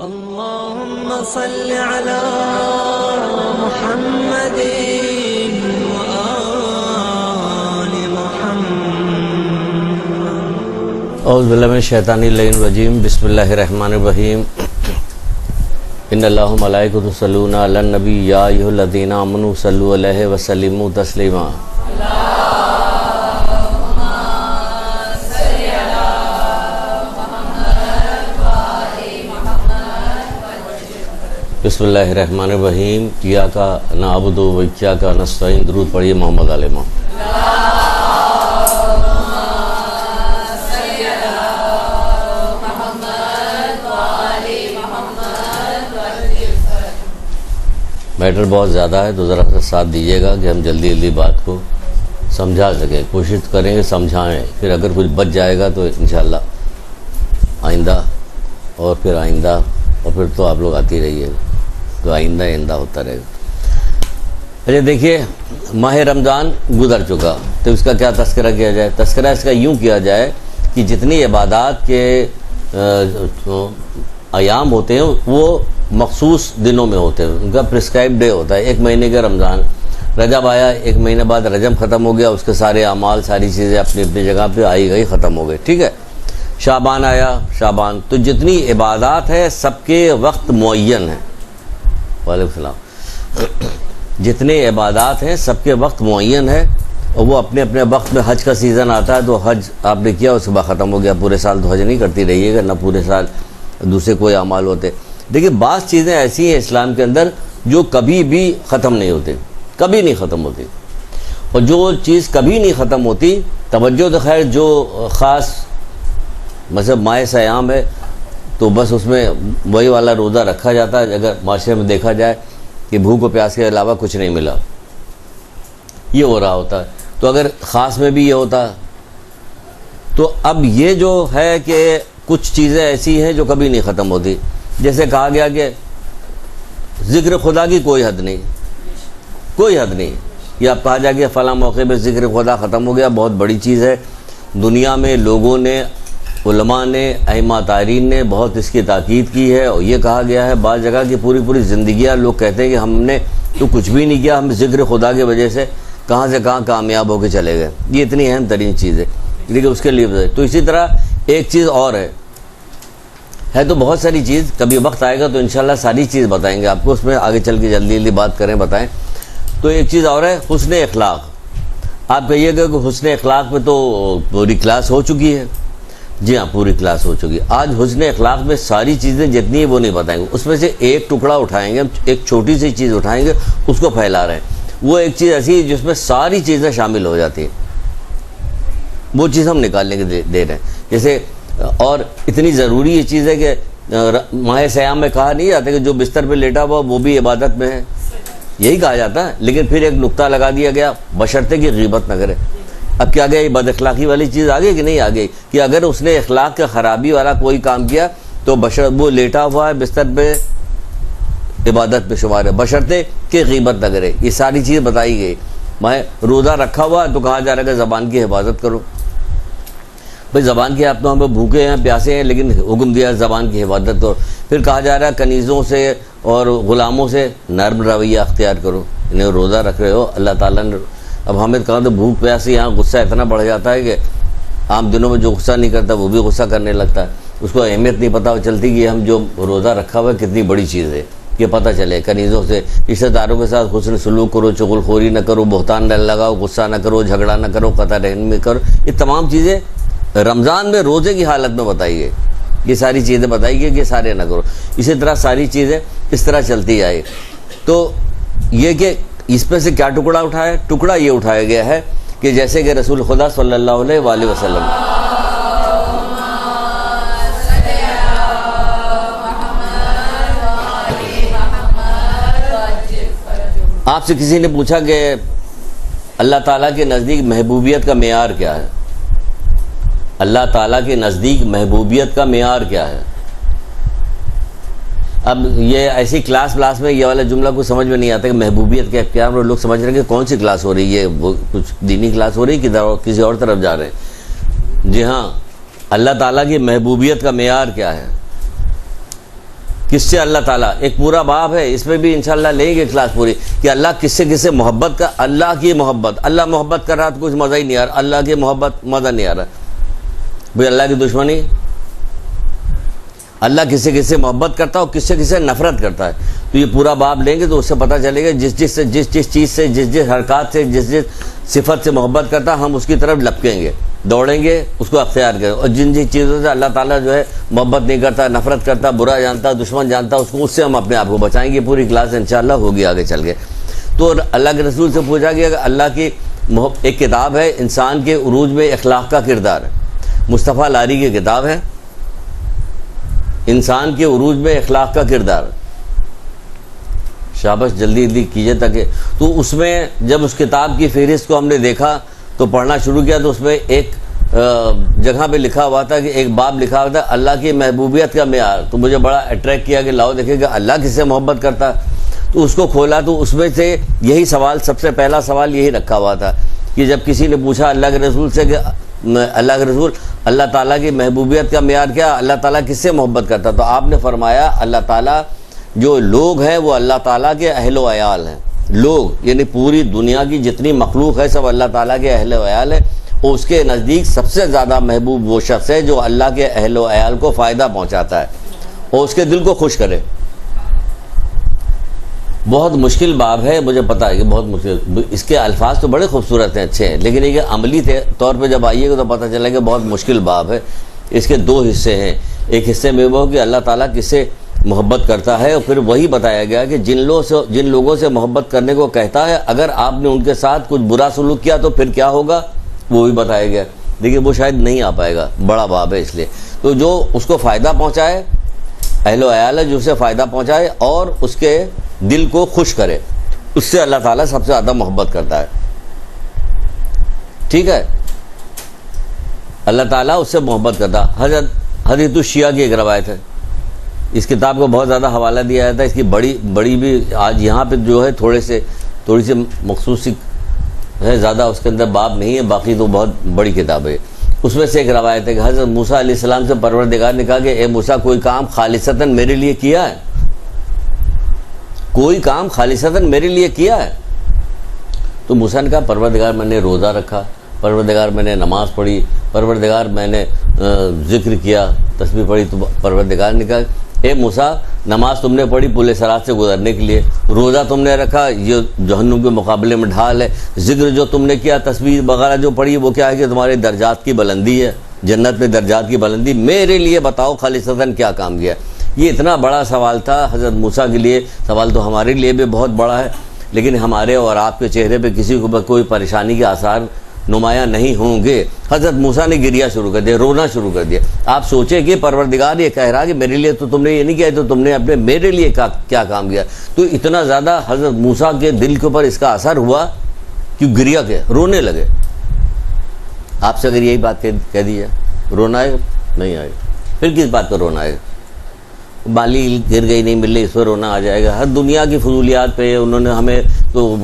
اللهم صل على محمد وآل محمد. اعوذ باللہ من الشیطان الرجیم. بسم اللہ الرحمن الرحیم. ان اللہ ملائکۃ یصلون علی النبی یا ایھا الذین آمنوا صلوا علیہ وسلموا تسلیما. بسم اللہ الرحمن الرحیم. ایاک نعبد و ایاک نستعین. درود پڑھیے محمد علیہ محمد. میٹر بہت زیادہ ہے تو ذرا سا ساتھ دیجیے گا کہ ہم جلدی جلدی بات کو سمجھا سکیں. کوشش کریں گے سمجھائیں، پھر اگر کچھ بچ جائے گا تو انشاءاللہ آئندہ اور پھر آئندہ اور پھر تو آپ لوگ آتی رہیے گا تو آئندہ ہوتا رہے گا. اچھا دیکھیے، ماہ رمضان گزر چکا تو اس کا کیا تذکرہ کیا جائے؟ تذکرہ اس کا یوں کیا جائے کہ جتنی عبادات کے ایام ہوتے ہیں وہ مخصوص دنوں میں ہوتے ہیں، ان کا پرسکرائب ڈے ہوتا ہے. ایک مہینے کا رمضان، رجب آیا، ایک مہینے بعد رجب ختم ہو گیا، اس کے سارے اعمال ساری چیزیں اپنی اپنی جگہ پہ آئی گئی، ختم ہو گئے. ٹھیک ہے، شعبان آیا، شعبان. تو جتنی عبادات ہے سب کے وقت معین ہیں. وعلیکم السلام. جتنے عبادات ہیں سب کے وقت معین ہے اور وہ اپنے اپنے وقت میں. حج کا سیزن آتا ہے تو حج آپ نے کیا، اس کے بعد ختم ہو گیا. پورے سال تو حج نہیں کرتی رہیے گا، نہ پورے سال دوسرے کوئی اعمال ہوتے. دیکھیے بعض چیزیں ایسی ہیں اسلام کے اندر جو کبھی بھی ختم نہیں ہوتی، کبھی نہیں ختم ہوتی. اور جو چیز کبھی نہیں ختم ہوتی، توجہ تو خیر جو خاص مثلا ماہ سیام ہے تو بس اس میں وہی والا روزہ رکھا جاتا ہے. اگر معاشرے میں دیکھا جائے کہ بھوک و پیاس کے علاوہ کچھ نہیں ملا، یہ ہو رہا ہوتا ہے. تو اگر خاص میں بھی یہ ہوتا تو اب یہ جو ہے کہ کچھ چیزیں ایسی ہیں جو کبھی نہیں ختم ہوتی. جیسے کہا گیا کہ ذکر خدا کی کوئی حد نہیں، کوئی حد نہیں. یہ اب کہا جائے کہ فلاں موقع پہ ذکر خدا ختم ہو گیا، بہت بڑی چیز ہے. دنیا میں لوگوں نے، علماء نے، ائمہ طاہرین نے بہت اس کی تاکید کی ہے. اور یہ کہا گیا ہے بعض جگہ کہ پوری زندگیاں لوگ کہتے ہیں کہ ہم نے تو کچھ بھی نہیں کیا، ہم ذکر خدا کی وجہ سے کہاں سے کہاں کامیاب ہو کے چلے گئے. یہ اتنی اہم ترین چیز ہے لیکن اس کے لیے. تو اسی طرح ایک چیز اور ہے تو بہت ساری چیز، کبھی وقت آئے گا تو انشاءاللہ ساری چیز بتائیں گے آپ کو. اس میں آگے چل کے جلدی جلدی بات کریں، بتائیں. تو ایک چیز اور ہے حسن اخلاق. آپ کہیے گا کہ حسن اخلاق میں تو پوری کلاس ہو چکی ہے. جی ہاں، پوری کلاس ہو چکی ہے. آج حسن اخلاق میں ساری چیزیں جتنی ہیں وہ نہیں بتائیں گے. اس میں سے ایک ٹکڑا اٹھائیں گے، ایک چھوٹی سی چیز اٹھائیں گے، اس کو پھیلا رہے ہیں. وہ ایک چیز ایسی ہے جس میں ساری چیزیں شامل ہو جاتی ہیں، وہ چیز ہم نکالنے کے دے رہے ہیں. جیسے اور اتنی ضروری یہ چیز ہے کہ ماہ سیام میں کہا نہیں جاتا کہ جو بستر پہ لیٹا ہوا وہ بھی عبادت میں ہے، یہی کہا جاتا ہے. لیکن پھر ایک نقطہ لگا دیا گیا، بشرطے کہ غیبت نہ کرے. اب کیا گیا، یہ بد اخلاقی والی چیز آ گئی کہ نہیں آ گئی کہ اگر اس نے اخلاق کا خرابی والا کوئی کام کیا تو وہ لیٹا ہوا ہے بستر پہ، عبادت پہ شمار ہے، بشرطے کہ غیبت نہ کرے. یہ ساری چیز بتائی گئی. میں روزہ رکھا ہوا ہے تو کہا جا رہا ہے کہ زبان کی حفاظت کرو. بھئی زبان کی، آپ تو ہم بھوکے ہیں، پیاسے ہیں، لیکن حکم دیا زبان کی حفاظت کرو. پھر کہا جا رہا ہے کنیزوں سے اور غلاموں سے نرم رویہ اختیار کرو. انہیں روزہ رکھ رہے ہو اللہ تعالیٰ نے. اب ہمیں کہا تو بھوک پیاسی، یہاں غصہ اتنا بڑھ جاتا ہے کہ عام دنوں میں جو غصہ نہیں کرتا وہ بھی غصہ کرنے لگتا ہے. اس کو اہمیت نہیں پتہ چلتی کہ ہم جو روزہ رکھا ہوا ہے کتنی بڑی چیز ہے. یہ پتہ چلے کنیزوں سے، رشتہ داروں کے ساتھ حسن سلوک کرو، چغل خوری نہ کرو، بہتان نہ لگاؤ، غصہ نہ کرو، جھگڑا نہ کرو، قطع رحمی میں کرو. یہ تمام چیزیں رمضان میں روزے کی حالت میں بتائی گئی. یہ ساری چیزیں بتائی گئی کہ سارے نہ کرو. اسی طرح ساری چیزیں اس طرح چلتی آئے. تو یہ کہ اس میں سے کیا ٹکڑا اٹھایا؟ ٹکڑا یہ اٹھایا گیا ہے کہ جیسے کہ رسول خدا صلی اللہ علیہ وآلہ وسلم آپ سے کسی نے پوچھا کہ اللہ تعالیٰ کے نزدیک محبوبیت کا معیار کیا ہے؟ اللہ تعالیٰ کے نزدیک محبوبیت کا معیار کیا ہے؟ اب یہ ایسی کلاس میں یہ والا جملہ کو سمجھ میں نہیں آتا کہ محبوبیت کے کیا. لوگ سمجھ رہے ہیں کہ کون سی کلاس ہو رہی ہے، وہ کچھ دینی کلاس ہو رہی ہے کہ کسی اور طرف جا رہے ہیں. جی ہاں، اللہ تعالیٰ کی محبوبیت کا معیار کیا ہے؟ کس سے اللہ تعالیٰ، ایک پورا باب ہے، اس میں بھی انشاءاللہ لیں گے کلاس پوری کہ اللہ کس سے محبت کا، اللہ کی محبت، اللہ محبت کر رہا تو کچھ مزہ ہی نہیں آ رہا، اللہ کی محبت مزہ نہیں آ رہا بھئی، اللہ کی دشمنی، اللہ کس سے محبت کرتا ہے اور کس سے نفرت کرتا ہے. تو یہ پورا باب لیں گے تو اس سے پتہ چلے گا جس چیز سے جس حرکات سے جس صفت سے محبت کرتا ہے ہم اس کی طرف لپکیں گے، دوڑیں گے، اس کو اختیار کریں. اور جن چیزوں سے اللہ تعالیٰ جو ہے محبت نہیں کرتا، نفرت کرتا، برا جانتا، دشمن جانتا، اس سے ہم اپنے آپ کو بچائیں گے. پوری کلاس انشاءاللہ ہوگی آگے چل کے. تو اللہ کے رسول سے پوچھا گیا کہ اللہ کی ایک کتاب ہے انسان کے عروج میں اخلاق کا کردار، مصطفیٰ لاری کی کتاب ہے انسان کے عروج میں اخلاق کا کردار. شاباش، جلدی کیجئے تاکہ. تو اس میں جب اس کتاب کی فہرست کو ہم نے دیکھا تو پڑھنا شروع کیا تو اس میں ایک جگہ پہ لکھا ہوا تھا کہ ایک باب لکھا ہوا تھا اللہ کی محبوبیت کا معیار. تو مجھے بڑا اٹریکٹ کیا کہ لاؤ دیکھیں کہ اللہ کس سے محبت کرتا. تو اس کو کھولا تو اس میں سے یہی سوال، سب سے پہلا سوال یہی رکھا ہوا تھا کہ جب کسی نے پوچھا اللہ کے رسول سے کہ اللہ کے رسول اللہ تعالیٰ کی محبوبیت کا معیار کیا، اللہ تعالیٰ کس سے محبت کرتا، تو آپ نے فرمایا اللہ تعالیٰ جو لوگ ہیں وہ اللہ تعالیٰ کے اہل و عیال ہیں. لوگ یعنی پوری دنیا کی جتنی مخلوق ہے سب اللہ تعالیٰ کے اہل و عیال ہیں، اور اس کے نزدیک سب سے زیادہ محبوب وہ شخص ہے جو اللہ کے اہل و عیال کو فائدہ پہنچاتا ہے اور اس کے دل کو خوش کرے. بہت مشکل باب ہے، مجھے پتا ہے کہ بہت مشکل، اس کے الفاظ تو بڑے خوبصورت ہیں، اچھے ہیں، لیکن یہ عملی طور پہ جب آئیے گا تو پتہ چلے گا بہت مشکل باب ہے. اس کے دو حصے ہیں. ایک حصے میں وہ کہ اللہ تعالیٰ کس سے محبت کرتا ہے، اور پھر وہی بتایا گیا کہ جن لوگوں سے محبت کرنے کو کہتا ہے اگر آپ نے ان کے ساتھ کچھ برا سلوک کیا تو پھر کیا ہوگا وہ بھی بتایا گیا. لیکن وہ شاید نہیں آ پائے گا، بڑا باب ہے اس لیے. تو جو اس کو فائدہ پہنچائے، اہل و عیال ہے جو اسے فائدہ پہنچائے اور اس کے دل کو خوش کرے، اس سے اللہ تعالیٰ سب سے زیادہ محبت کرتا ہے. ٹھیک ہے، اللہ تعالیٰ اس سے محبت کرتا. حدیث الشیعہ کی ایک روایت ہے، اس کتاب کو بہت زیادہ حوالہ دیا جاتا ہے. اس کی بڑی بھی آج یہاں پہ جو ہے تھوڑی سی مخصوص ہے، زیادہ اس کے اندر باب نہیں ہے، باقی تو بہت بڑی کتاب ہے. اس میں سے ایک روایت ہے کہ حضرت موسیٰ علیہ السلام سے پروردگار نے کہا کہ اے موسیٰ کوئی کام خالصتاً میرے لیے کیا ہے، کوئی کام خالصتاً میرے لیے کیا ہے. تو موسیٰ نے کہا پروردگار میں نے روزہ رکھا، پروردگار میں نے نماز پڑھی، پروردگار میں نے ذکر کیا، تسبیح پڑھی. تو پروردگار نے کہا اے موسیٰ نماز تم نے پڑھی پل صراط سے گزرنے کے لیے، روزہ تم نے رکھا یہ جہنم کے مقابلے میں ڈھال ہے، ذکر جو تم نے کیا، تسبیح وغیرہ جو پڑھی وہ کیا ہے کہ تمہارے درجات کی بلندی ہے، جنت میں درجات کی بلندی. میرے لیے بتاؤ خالصتاً کیا کام کیا. یہ اتنا بڑا سوال تھا حضرت موسیٰ کے لیے. سوال تو ہمارے لیے بھی بہت بڑا ہے، لیکن ہمارے اور آپ کے چہرے پہ کسی کو کوئی پریشانی کے آثار نمایاں نہیں ہوں گے. حضرت موسیٰ نے گریا شروع کر دیا، رونا شروع کر دیا. آپ سوچیں کہ پروردگار یہ کہہ رہا کہ میرے لیے تو تم نے یہ نہیں کیا، تو تم نے اپنے میرے لیے کیا کام کیا. تو اتنا زیادہ حضرت موسیٰ کے دل کے اوپر اس کا اثر ہوا کہ گریا کے رونے لگے. آپ سے اگر یہی بات کہہ دی جائے رونا آئے نہیں آئے، پھر کس بات پر رونا آئے؟ بالی گر گئی نہیں مل رہی اس پر رونا آ جائے گا. ہر دنیا کی فضولیات پہ انہوں نے ہمیں تو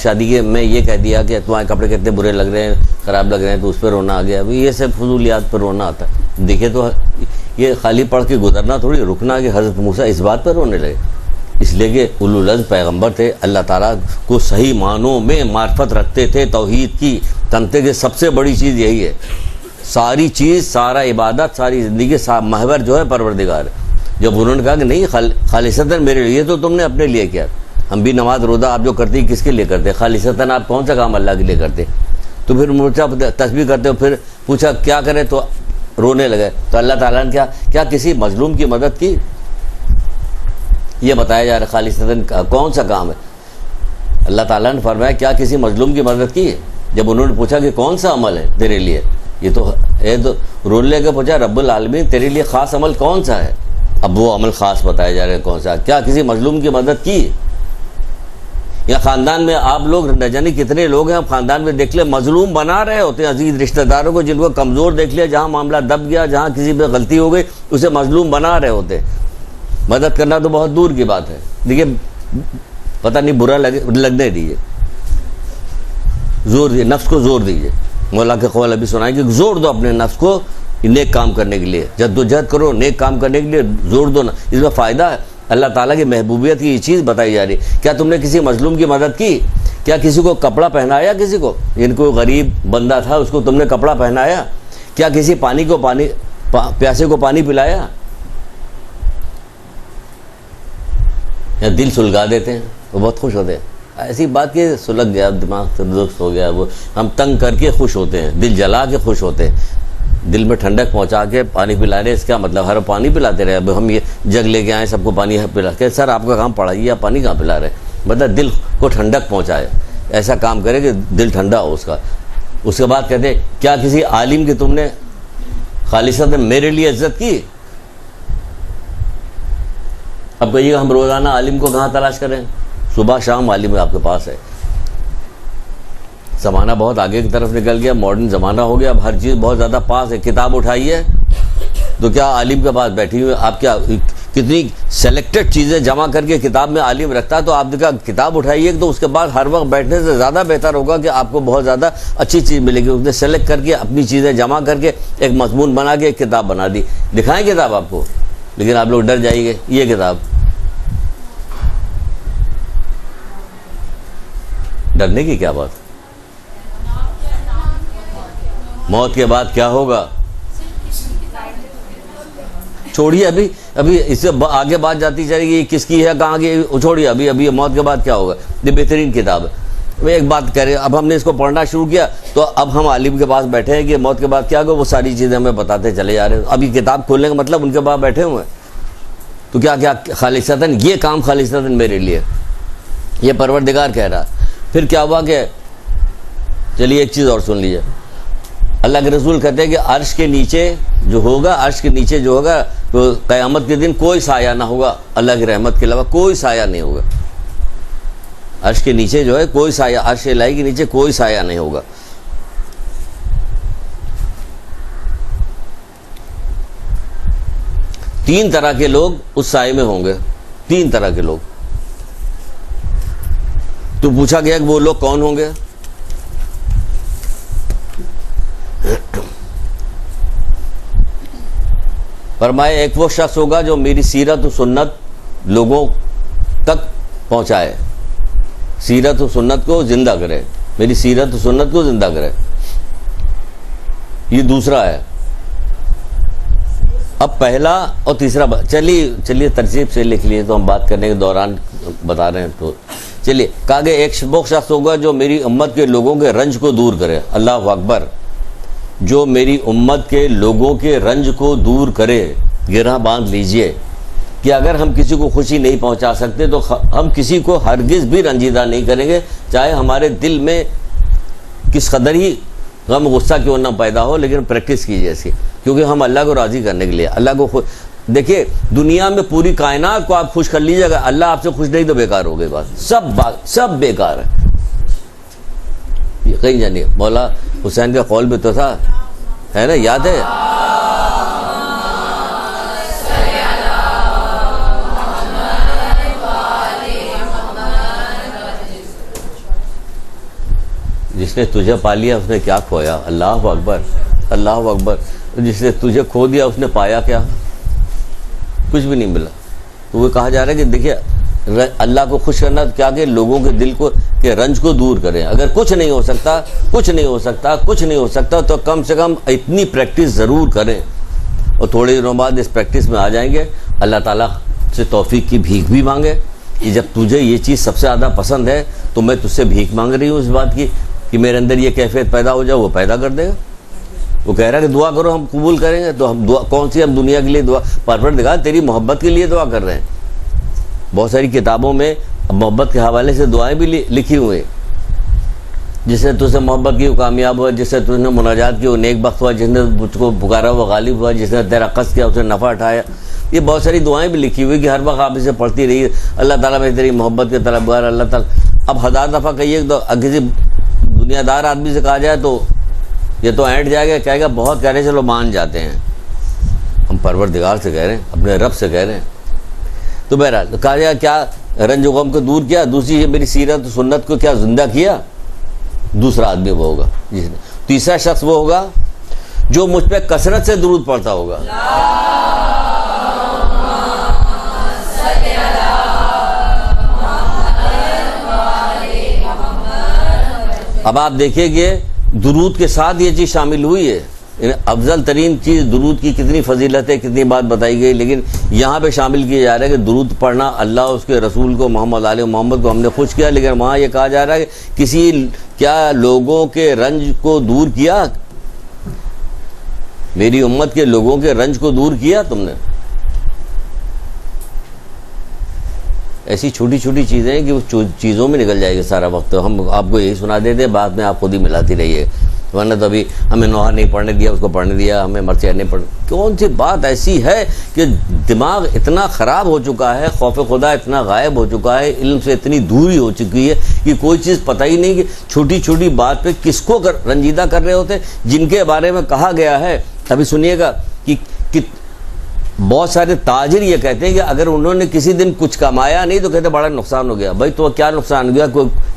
شادی کے میں یہ کہہ دیا کہ تمہارے کپڑے کتنے برے لگ رہے ہیں، خراب لگ رہے ہیں، تو اس پہ رونا آ گیا. یہ سب فضولیات پر رونا آتا ہے. دیکھے تو یہ خالی پڑھ کے گزرنا تھوڑی، رکنا کہ حضرت موسیٰ اس بات پر رونے لگے. اس لیے کہ اولو العزم پیغمبر تھے، اللہ تعالیٰ کو صحیح معنوں میں معرفت رکھتے تھے، توحید کی تنتے کی سب سے بڑی چیز یہی ہے. ساری چیز، سارا عبادت، ساری زندگی محور جو ہے پروردگار ہے. جب انہوں نے کہا کہ نہیں خالصتاً میرے لیے، تو تم نے اپنے لیے کیا. ہم بھی نماز روزہ آپ جو کرتے ہیں کس کے لیے کرتے ہیں؟ خالصتاً آپ کون سا کام اللہ کے لیے کرتے؟ تو پھر پوچھا تسبیح کرتے ہو، پھر پوچھا کیا کرے تو رونے لگے. تو اللہ تعالیٰ نے کیا کسی مظلوم کی مدد کی؟ یہ بتایا جا رہا ہے خالصتاً کون سا کام ہے. اللہ تعالیٰ نے فرمایا کیا کسی مظلوم کی مدد کی؟ جب انہوں نے پوچھا کہ کون سا عمل ہے تیرے لیے، یہ تو رونے لے کے پوچھا رب العالمین تیرے لیے خاص عمل کون سا ہے؟ اب وہ عمل خاص بتایا جا رہا ہے کون سا. کیا کسی مظلوم کی مدد کی؟ یا خاندان میں آپ لوگ نہ جانے کتنے لوگ ہیں خاندان میں دیکھ لیں مظلوم بنا رہے ہوتے ہیں عزیز رشتہ داروں کو، جن کو کمزور دیکھ لیا، جہاں معاملہ دب گیا، جہاں کسی پہ غلطی ہو گئی اسے مظلوم بنا رہے ہوتے ہیں. مدد کرنا تو بہت دور کی بات ہے. دیکھیے پتہ نہیں برا لگنے دیجیے، زور دیجیے، نفس کو زور دیجیے. مولا کے قول ابھی سنائیں کہ زور دو اپنے نفس کو نیک کام کرنے کے لیے، جد و جہد کرو نیک کام کرنے کے لیے، زور دو نا. اس میں فائدہ ہے. اللہ تعالیٰ کی محبوبیت کی یہ چیز بتائی جا رہی. کیا تم نے کسی مظلوم کی مدد کی؟ کیا کسی کو کپڑا پہنایا؟ کسی کو کوئی غریب بندہ تھا اس کو تم نے کپڑا پہنایا؟ کیا کسی پیاسے کو پانی پلایا؟ یا دل سلگا دیتے ہیں، وہ بہت خوش ہوتے ہیں. ایسی بات کہ سلگ گیا، دماغ سے درست ہو گیا، وہ ہم تنگ کر کے خوش ہوتے ہیں، دل جلا کے خوش ہوتے ہیں. دل میں ٹھنڈک پہنچا کے پانی پلا رہے، اس کا مطلب ہر پانی پلاتے رہے. اب ہم یہ جگ لے کے آئے سب کو پانی پلا کے، سر آپ کا کام پڑھائیے، آپ پانی کہاں پلا رہے؟ مطلب دل کو ٹھنڈک پہنچائے، ایسا کام کرے کہ دل ٹھنڈا ہو اس کا. اس کے بعد کہتے ہیں کیا کسی عالم کی تم نے خالصتاً میرے لیے عزت کی؟ اب کہیے گا ہم روزانہ عالم کو کہاں تلاش کریں؟ صبح شام عالم آپ کے پاس ہے. زمانہ بہت آگے کی طرف نکل گیا، ماڈرن زمانہ ہو گیا، اب ہر چیز بہت زیادہ پاس ہے. کتاب اٹھائیے تو کیا عالم کے پاس بیٹھی ہوئی آپ کیا کتنی سلیکٹڈ چیزیں جمع کر کے کتاب میں عالم رکھتا ہے، تو آپ کا کتاب اٹھائیے تو اس کے بعد ہر وقت بیٹھنے سے زیادہ بہتر ہوگا کہ آپ کو بہت زیادہ اچھی چیز ملے گی. اس نے سلیکٹ کر کے اپنی چیزیں جمع کر کے ایک مضمون بنا کے ایک کتاب بنا دی. دکھائیں کتاب آپ کو، لیکن آپ لوگ ڈر جائیں گے. یہ کتاب، ڈرنے کی کیا بات؟ موت کے بعد کیا ہوگا چھوڑیے، ابھی اس سے آگے بات جاتی چلے گی کس کی ہے کہاں کی، چھوڑیے. ابھی موت کے بعد کیا ہوگا، یہ بہترین کتاب ہے. میں ایک بات کہہ رہے ہیں، اب ہم نے اس کو پڑھنا شروع کیا تو اب ہم عالم کے پاس بیٹھے ہیں کہ موت کے بعد کیا ہوگا، وہ ساری چیزیں ہمیں بتاتے چلے جا رہے ہیں. اب یہ کتاب کھولنے کا مطلب ان کے پاس بیٹھے ہوئے ہیں. تو کیا خالصتاً یہ کام خالصتاً میرے لیے، یہ پروردگار کہہ رہا. پھر کیا ہوا کہ چلیے ایک چیز اور سن لیجیے. اللہ کے رسول کہتے ہیں کہ عرش کے نیچے جو ہوگا تو قیامت کے دن کوئی سایہ نہ ہوگا، اللہ کی رحمت کے علاوہ کوئی سایہ نہیں ہوگا. عرش کے نیچے جو ہے کوئی سایہ، عرش الہی کے نیچے کوئی سایہ نہیں ہوگا. تین طرح کے لوگ اس سائے میں ہوں گے، تین طرح کے لوگ. تو پوچھا گیا کہ وہ لوگ کون ہوں گے؟ فرمایا ایک وہ شخص ہوگا جو میری سیرت و سنت لوگوں تک پہنچائے، سیرت و سنت کو زندہ کرے، میری سیرت و سنت کو زندہ کرے. یہ دوسرا ہے. اب پہلا اور تیسرا چلیے ترتیب سے لکھ لیے تو ہم بات کرنے کے دوران بتا رہے ہیں. تو چلیے کہا کہ ایک وہ شخص ہوگا جو میری امت کے لوگوں کے رنج کو دور کرے. اللہ اکبر. جو میری امت کے لوگوں کے رنج کو دور کرے. گرہ باندھ لیجئے کہ اگر ہم کسی کو خوشی نہیں پہنچا سکتے تو ہم کسی کو ہرگز بھی رنجیدہ نہیں کریں گے، چاہے ہمارے دل میں کس قدر ہی غم غصہ کیوں نہ پیدا ہو، لیکن پریکٹس کیجیے اس کی، کیونکہ ہم اللہ کو راضی کرنے کے لیے، اللہ کو دیکھیے دنیا میں پوری کائنات کو آپ خوش کر لیجیے گا، اللہ آپ سے خوش نہیں تو بیکار ہو گئی بات، سب بیکار ہے. کہیں جانیے مولا حسین کا قول بھی تو تھا، ہے نا، یاد ہے؟ جس نے تجھے پا لیا اس نے کیا کھویا. اللہ اکبر، اللہ اکبر. جس نے تجھے کھو دیا اس نے پایا کیا؟ کچھ بھی نہیں ملا. تو وہ کہا جا رہا ہے کہ دیکھیے اللہ کو خوش کرنا کیا کہ لوگوں کے دل کو کے رنج کو دور کریں. اگر کچھ نہیں ہو سکتا تو کم سے کم اتنی پریکٹس ضرور کریں، اور تھوڑے دنوں بعد اس پریکٹس میں آ جائیں گے. اللہ تعالیٰ سے توفیق کی بھیک بھی مانگے کہ جب تجھے یہ چیز سب سے زیادہ پسند ہے تو میں تجھ سے بھیک مانگ رہی ہوں اس بات کی کہ میرے اندر یہ کیفیت پیدا ہو جائے. وہ پیدا کر دے گا. وہ کہہ رہا ہے کہ دعا کرو ہم قبول کریں گے. تو ہم دعا کون سی، ہم دنیا کے لیے دعا، پروردگار تیری محبت کے لیے دعا کر رہے ہیں. بہت ساری کتابوں میں محبت کے حوالے سے دعائیں بھی لکھی ہوئی، جس نے تجھ سے محبت کی وہ کامیاب ہوا، جس سے تجھ نے مناجات کی وہ نیک بخت ہوا، جس نے مجھ کو پکارا وہ غالب ہوا، جس نے تیرا قصد کیا اسے نفع اٹھایا. یہ بہت ساری دعائیں بھی لکھی ہوئی کہ ہر وقت آپ اسے پڑھتی رہیے. اللہ تعالیٰ میں تیری محبت کے طلبگار. اللہ تعالیٰ اب 1000 دفعہ کہیے تو کسی دنیا دار آدمی سے کہا جائے تو یہ تو اینٹ جائے گا، کہے گا بہت کہہ رہے چلو مان جاتے ہیں. ہم پروردگار سے کہہ رہے ہیں، اپنے رب سے کہہ رہے ہیں. تو بہرحال کہا جائے کیا رنج و غم کو دور کیا. دوسری میری سیرت و سنت کو کیا زندہ کیا. دوسرا آدمی وہ ہوگا جس نے. تیسرا شخص وہ ہوگا جو مجھ پہ کثرت سے درود پڑھتا ہوگا. اب آپ دیکھیں کہ درود کے ساتھ یہ چیز شامل ہوئی ہے. افضل ترین چیز درود کی کتنی فضیلت ہے, کتنی بات بتائی گئی, لیکن یہاں پہ شامل کیا جا رہا ہے کہ درود پڑھنا اللہ اس کے رسول کو محمد علیہ محمد کو ہم نے خوش کیا, لیکن وہاں یہ کہا جا رہا ہے کہ کسی کیا لوگوں کے رنج کو دور کیا, میری امت کے لوگوں کے رنج کو دور کیا تم نے. ایسی چھوٹی چھوٹی چیزیں ہیں کہ اس چیزوں میں نکل جائے گا سارا وقت. ہم آپ کو یہی سنا دیتے ہیں, بعد میں آپ خود ہی ملاتی رہیے, ورنہ تو ابھی ہمیں نوحہ نہیں پڑھنے دیا, اس کو پڑھنے دیا, ہمیں مرثیہ نہیں پڑھنے. کون سی بات ایسی ہے کہ دماغ اتنا خراب ہو چکا ہے, خوف خدا اتنا غائب ہو چکا ہے, علم سے اتنی دوری ہو چکی ہے کہ کوئی چیز پتہ ہی نہیں کہ چھوٹی چھوٹی بات پہ کس کو رنجیدہ کر رہے ہوتے, جن کے بارے میں کہا گیا ہے. ابھی سنیے گا کہ بہت سارے تاجر یہ کہتے ہیں کہ اگر انہوں نے کسی دن کچھ کمایا نہیں تو کہتے بڑا نقصان ہو گیا. بھائی تو کیا نقصان ہو گیا؟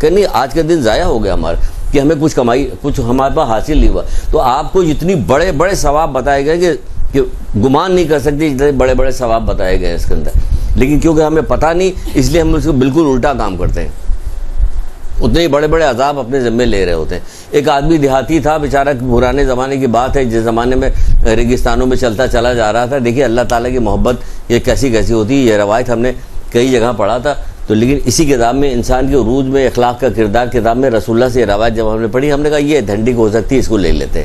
کہ نہیں, آج کے دن ضائع ہو گیا ہمارا کہ ہمیں کچھ کمائی, کچھ ہمارے پاس حاصل نہیں ہوا. تو آپ کو جتنی بڑے بڑے ثواب بتائے گئے کہ گمان نہیں کر سکتے جتنے بڑے بڑے ثواب بتائے گئے اس کے اندر, لیکن کیونکہ ہمیں پتہ نہیں اس لیے ہم اس کو بالکل الٹا کام کرتے ہیں, اتنے ہی بڑے بڑے عذاب اپنے ذمے لے رہے ہوتے ہیں. ایک آدمی دیہاتی تھا بیچارہ, پرانے زمانے کی بات ہے, جس زمانے میں ریگستانوں میں چلتا چلا جا رہا تھا. دیکھیے اللہ تعالیٰ کی محبت یہ کیسی کیسی ہوتی ہے, یہ روایت ہم نے کئی جگہ پڑھا تھا. تو لیکن اسی کتاب میں انسان کے عروج میں اخلاق کا کردار کتاب میں رسول اللہ سے یہ روایت جب ہم نے پڑھی, ہم نے کہا یہ دھنڈی کو ہو سکتی ہے, اس کو لے لیتے.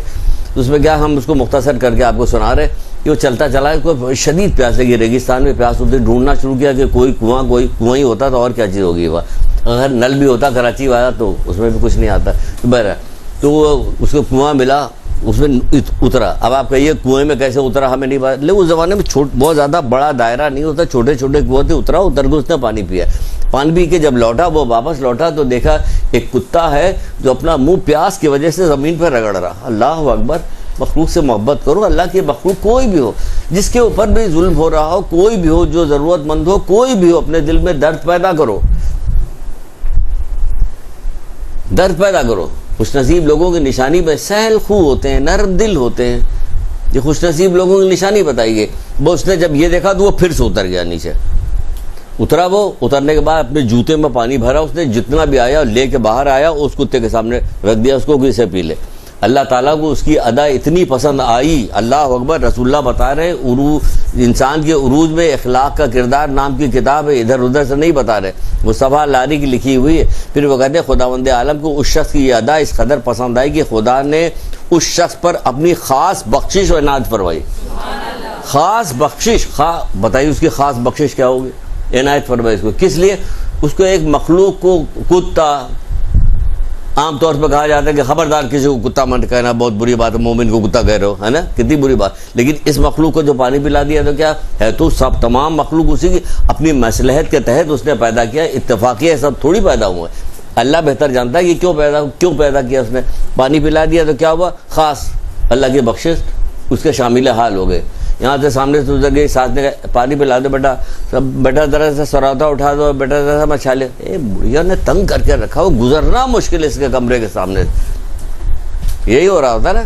تو اس میں کیا, ہم اس کو مختصر کر کے آپ کو سنا رہے کہ وہ چلتا چلا, اس کو شدید پیاس لگی, ریگستان میں پیاس ہوتی, ڈھونڈنا شروع کیا کہ کوئی کنواں ہی ہوتا تو اور کیا چیز ہوگی. وہ اگر نل بھی ہوتا کراچی والا تو اس میں بھی کچھ نہیں آتا. بہرحال تو اس کو کنواں ملا, اس میں اترا. اب آپ کہیے کنویں میں کیسے اترا, ہمیں نہیں پتا, لیکن اس زمانے میں بہت زیادہ بڑا دائرہ نہیں ہوتا, چھوٹے چھوٹے کنویں تھے. اتر کے اس نے پانی پیا. پانی پی کے جب لوٹا, وہ واپس لوٹا تو دیکھا ایک کتا ہے جو اپنا منہ پیاس کی وجہ سے زمین پہ رگڑ رہا. اللہ اکبر. مخلوق سے محبت کرو, اللہ کی مخلوق کوئی بھی ہو, جس کے اوپر بھی ظلم ہو رہا ہو, کوئی بھی ہو, جو ضرورت مند ہو, کوئی بھی ہو, اپنے دل میں درد پیدا کرو, درد پیدا کرو. خوش نصیب لوگوں کی نشانی میں سہل خو ہوتے ہیں, نرم دل ہوتے ہیں, یہ خوش نصیب لوگوں کی نشانی بتائی گئی. وہ اس نے جب یہ دیکھا تو وہ پھر سے اتر گیا نیچے. اترا, وہ اترنے کے بعد اپنے جوتے میں پانی بھرا, اس نے جتنا بھی آیا لے کے باہر آیا, اس کتے کے سامنے رکھ دیا, اس کو کہ اسے پی لے. اللہ تعالیٰ کو اس کی ادا اتنی پسند آئی. اللہ اکبر. رسول اللہ بتا رہے انسان کے عروج میں اخلاق کا کردار نام کی کتاب ہے, ادھر ادھر سے نہیں بتا رہے, مصطفیٰ لاری کی لکھی ہوئی ہے. پھر وہ کہتے ہیں خداوند عالم کو اس شخص کی یہ ادا اس قدر پسند آئی کہ خدا نے اس شخص پر اپنی خاص بخشش و عنایت فرمائی. خاص بخشش, بتائیے اس کی خاص بخشش کیا ہوگی, عنایت فرمائی. اس کو کس لیے, اس کو ایک مخلوق کو کتا, عام طور پہ کہا جاتا ہے کہ خبردار کسی کو کتا مت کہنا, بہت بری بات ہے, مومن کو کتا کہہ رہے ہو, ہے نا, کتنی بری بات. لیکن اس مخلوق کو جو پانی پلا دیا تو کیا ہے, تو سب تمام مخلوق اسی کی اپنی مصلحت کے تحت اس نے پیدا کیا, اتفاقی سب تھوڑی پیدا ہوا ہے. اللہ بہتر جانتا ہے کہ کیوں پیدا کیا اس نے. پانی پلا دیا تو کیا ہوا, خاص اللہ کی بخشش اس کے شامل حال ہو گئے. یہاں سے سامنے سے گزر گئی, ساتھ نے پانی پلا دو بیٹا, سب بیٹا ذرا سے سراوتا اٹھا دو, بیٹا ذرا سا مچھا لے. بڑھیا نے تنگ کر کے رکھا, وہ گزرنا مشکل ہے اس کے کمرے کے سامنے. یہی ہو رہا ہوتا نا.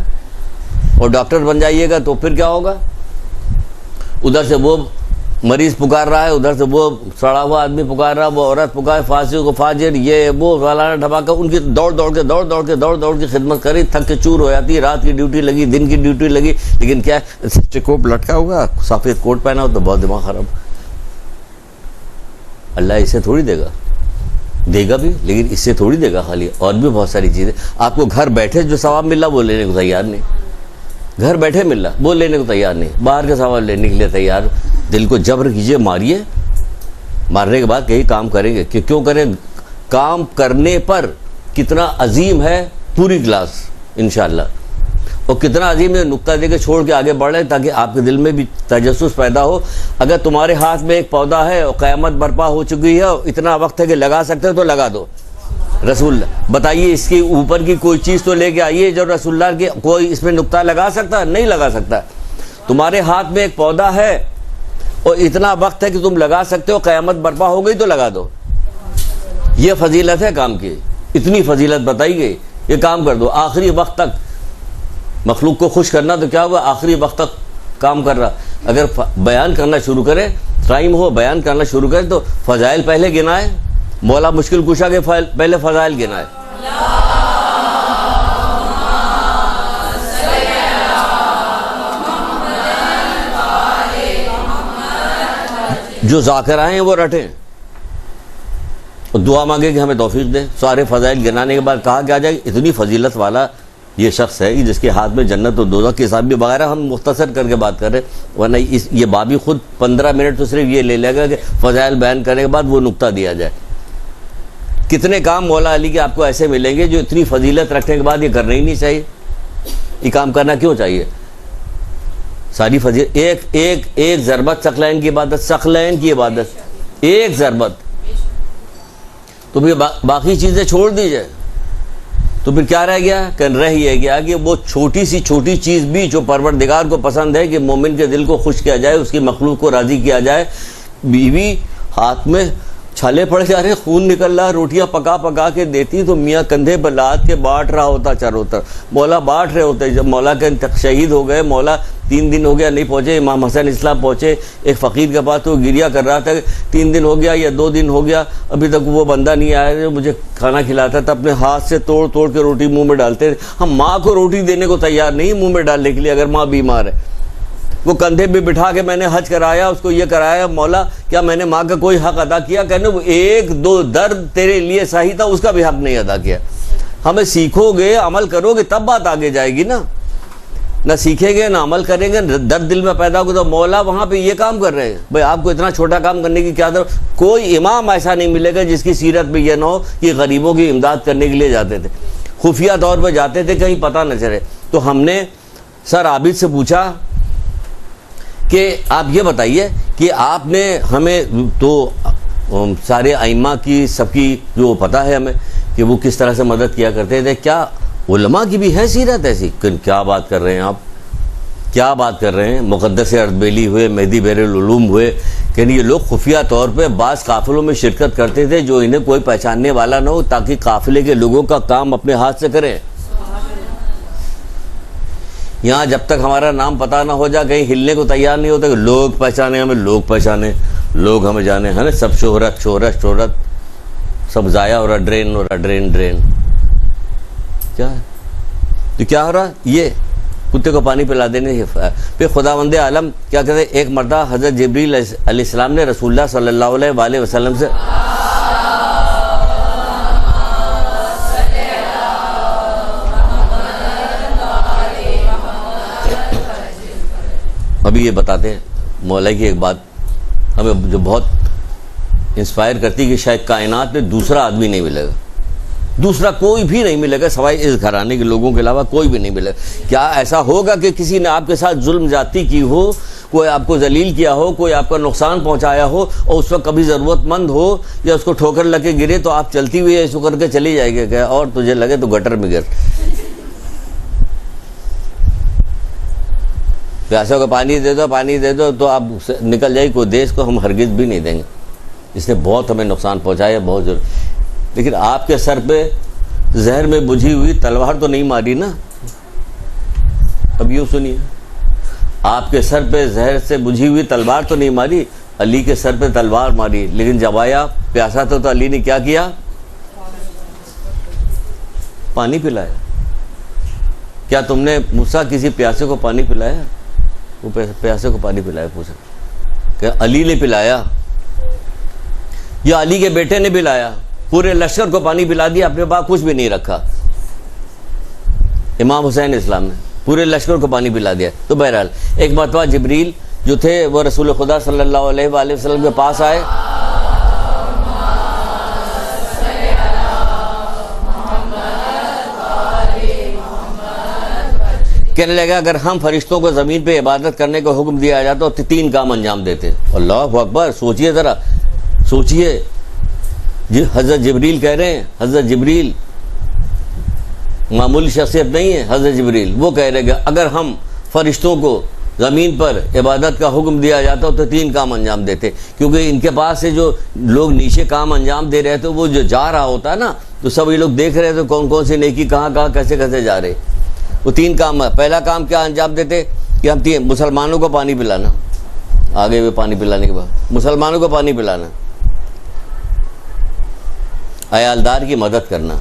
اور ڈاکٹر بن جائیے گا تو پھر کیا ہوگا, ادھر سے وہ مریض پکار رہا ہے, ادھر سے وہ سڑا ہوا آدمی پکار رہا ہے, وہ عورت پکار, فاسق کو فاجر, یہ وہ فلانا ڈھماکہ, ان کی دوڑ کے خدمت کری, تھک کے چور ہو جاتی. رات کی ڈیوٹی لگی, دن کی ڈیوٹی لگی, لیکن کیا چکوپ لٹکا ہوگا, سفید کوٹ پہنا ہو تو بہت دماغ خراب. اللہ اسے تھوڑی دے گا بھی, لیکن اس سے تھوڑی دے گا خالی, اور بھی بہت ساری چیزیں. آپ کو گھر بیٹھے جو ثواب مل رہا وہ لینے کو تیار نہیں, گھر بیٹھے مل رہا وہ لینے کو تیار نہیں, باہر کا ثواب لینے کے لیے تیار. دل کو جبر کیجئے, ماریے, مارنے کے بعد کہیں کام کریں گے. کہ کیوں کریں, کام کرنے پر کتنا عظیم ہے پوری کلاس انشاءاللہ, اور کتنا عظیم ہے نقطہ دے کے چھوڑ کے آگے بڑھ رہے تاکہ آپ کے دل میں بھی تجسس پیدا ہو. اگر تمہارے ہاتھ میں ایک پودا ہے اور قیامت برپا ہو چکی ہے, اتنا وقت ہے کہ لگا سکتے ہو تو لگا دو. رسول اللہ بتائیے, اس کے اوپر کی کوئی چیز تو لے کے آئیے جو رسول اللہ کے کوئی اس میں نقطہ لگا سکتا, نہیں لگا سکتا. تمہارے ہاتھ میں ایک پودا ہے اور اتنا وقت ہے کہ تم لگا سکتے ہو, قیامت برپا ہو گئی تو لگا دو. یہ فضیلت ہے کام کی, اتنی فضیلت بتائی گئی, یہ کام کر دو. آخری وقت تک مخلوق کو خوش کرنا تو کیا ہوا, آخری وقت تک کام کر رہا. اگر بیان کرنا شروع کرے, ٹائم ہو بیان کرنا شروع کرے تو فضائل پہلے گنائے, مولا مشکل کشا کے پہلے فضائل گنائے. جو ذاکرہ ہیں وہ رٹیں اور دعا مانگے کہ ہمیں توفیق دے. سارے فضائل گنانے کے بعد کہا کہ آ جائے اتنی فضیلت والا یہ شخص ہے جس کے ہاتھ میں جنت و دوزخ کے حساب بھی وغیرہ. ہم مختصر کر کے بات کر رہے ہیں, ورنہ یہ بابی خود 15 منٹ تو صرف یہ لے لے گا کہ فضائل بیان کرنے کے بعد وہ نقطہ دیا جائے. کتنے کام مولا علی کے آپ کو ایسے ملیں گے جو اتنی فضیلت رکھنے کے بعد یہ کرنا ہی نہیں چاہیے. یہ کام کرنا کیوں چاہیے؟ ساری فضیلت ایک ضربت ثقلین کی عبادت, ثقلین کی عبادت, ایک ضربت, تو پھر باقی چیزیں چھوڑ دیجئے. تو پھر کیا رہ گیا؟ کہ رہ یہ گیا کہ وہ چھوٹی سی چھوٹی چیز بھی جو پروردگار کو پسند ہے کہ مومن کے دل کو خوش کیا جائے, اس کی مخلوق کو راضی کیا جائے. بیوی ہاتھ میں چھالے پڑ جا رہے, خون نکل رہا, روٹیاں پکا پکا کے دیتی تو میاں کندھے پر لاد کے بانٹ رہا ہوتا چاروں طرف. مولا بانٹ رہے ہوتے. جب مولا کے شہید ہو گئے, مولا 3 دن ہو گیا نہیں پہنچے, امام حسن اسلام پہنچے ایک فقیر کے پاس, تو گریا کر رہا تھا 3 دن ہو گیا یا 2 دن ہو گیا, ابھی تک وہ بندہ نہیں آیا جو مجھے کھانا کھلاتا تھا. اپنے ہاتھ سے توڑ توڑ کے روٹی منہ میں ڈالتے. ہم ماں کو روٹی دینے کو تیار نہیں منہ میں ڈالنے کے لیے اگر ماں بیمار ہے. وہ کندھے پہ بٹھا کے میں نے حج کرایا, اس کو یہ کرایا, مولا کیا میں نے ماں کا کوئی حق ادا کیا؟ کہنے وہ 1-2 درد تیرے لیے صحیح تھا, اس کا بھی حق نہیں ادا کیا. ہمیں سیکھو گے, عمل کرو گے, تب بات آگے جائے گی نا. نہ سیکھیں گے نہ عمل کریں گے, درد دل میں پیدا ہوگا. تو مولا وہاں پہ یہ کام کر رہے ہیں. بھائی آپ کو اتنا چھوٹا کام کرنے کی کیا ضرورت؟ کوئی امام ایسا نہیں ملے گا جس کی سیرت میں یہ نہ ہو کہ غریبوں کی امداد کرنے کے لیے جاتے تھے, خفیہ طور پہ جاتے تھے, کہیں پتہ نہ چلے. تو ہم نے سر عابد سے پوچھا کہ آپ یہ بتائیے کہ آپ نے ہمیں تو سارے ائمہ کی سب کی جو پتہ ہے ہمیں کہ وہ کس طرح سے مدد کیا کرتے تھے, کیا علماء کی بھی ہے سیرت ایسی؟ کیا بات کر رہے ہیں آپ, کیا بات کر رہے ہیں؟ مقدس اردبیلی ہوئے, مہدی بیر العلوم ہوئے, کہ یہ لوگ خفیہ طور پہ بعض قافلوں میں شرکت کرتے تھے جو انہیں کوئی پہچاننے والا نہ ہو, تاکہ قافلے کے لوگوں کا کام اپنے ہاتھ سے کریں. یہاں جب تک ہمارا نام پتہ نہ ہو جائے کہیں ہلنے کو تیار نہیں ہوتا کہ لوگ پہچانے ہمیں, لوگ پہچانے, لوگ ہمیں جانے, ہے نا. سب شہرت شہرت شہرت, سب ضائع ہو رہا, ڈرین ہو رہا, ڈرین ڈرین. کیا ہے تو کیا ہو رہا؟ یہ کتے کو پانی پلا دینے. پھر خداوند عالم کیا کہتے ہیں, ایک مرتبہ حضرت جبریل علیہ السلام نے رسول اللہ صلی اللہ علیہ وآلہ وسلم سے ابھی یہ بتاتے ہیں مولا کی ایک بات ہمیں جو بہت انسپائر کرتی کہ شاید کائنات میں دوسرا آدمی نہیں ملے گا, دوسرا کوئی بھی نہیں ملے گا سوائے اس گھرانے کے لوگوں کے علاوہ کوئی بھی نہیں ملے گا. کیا ایسا ہوگا کہ کسی نے آپ کے ساتھ ظلم زیادتی کی ہو, کوئی آپ کو ذلیل کیا ہو, کوئی آپ کا نقصان پہنچایا ہو, اور اس وقت کبھی ضرورت مند ہو یا اس کو ٹھوکر لگ کے گرے تو آپ چلتی ہوئی ایسو کر کے چلی جائے گی کہ اور تجھے لگے تو گٹر میں گر, پیاسوں کو پانی دے دو, پانی دے دو تو آپ نکل جائے. کوئی دیش کو ہم ہرگز بھی نہیں دیں گے, اس نے بہت ہمیں نقصان پہنچایا, بہت ضرور. لیکن آپ کے سر پہ زہر میں بجھی ہوئی تلوار تو نہیں ماری نا. اب یوں سنیے, آپ کے سر پہ زہر سے بجھی ہوئی تلوار تو نہیں ماری, علی کے سر پہ تلوار ماری. لیکن جب آیا پیاسا تو علی نے کیا کیا؟ پانی پلایا. کیا تم نے موسیٰ کسی پیاسے کو پانی پلایا؟ وہ پیاسے کو پانی پلایا. پوچھا کہ علی نے پلایا یا علی کے بیٹے نے پلایا؟ پورے لشکر کو پانی پلا دیا, اپنے پاس کچھ بھی نہیں رکھا. امام حسین اسلام نے پورے لشکر کو پانی پلا دیا. تو بہرحال ایک مرتبہ جبریل جو تھے وہ رسول خدا صلی اللہ علیہ وآلہ وسلم کے پاس آئے, کہنے لگا اگر ہم فرشتوں کو زمین پہ عبادت کرنے کا حکم دیا جاتا تو 3 کام انجام دیتے. اللہ اکبر, سوچئے ذرا, سوچئے. حضرت جبریل کہہ رہے ہیں, حضرت جبریل معمولی شخصیت نہیں ہے. حضرت جبریل وہ کہہ رہے کہ اگر ہم فرشتوں کو زمین پر عبادت کا حکم دیا جاتا تو 3 کام انجام دیتے. کیونکہ ان کے پاس سے جو لوگ نیچے کام انجام دے رہے تھے وہ جو جا رہا ہوتا ہے نا, تو سب یہ لوگ دیکھ رہے تھے کون کون سی نیکی کہاں کہاں کیسے کیسے جا رہے. وہ 3 کام ہے. پہلا کام کیا انجام دیتے کہ ہم مسلمانوں کو پانی پلانا, آگے بھی پانی پلانے کے بعد مسلمانوں کو پانی پلانا, عیالدار کی مدد کرنا,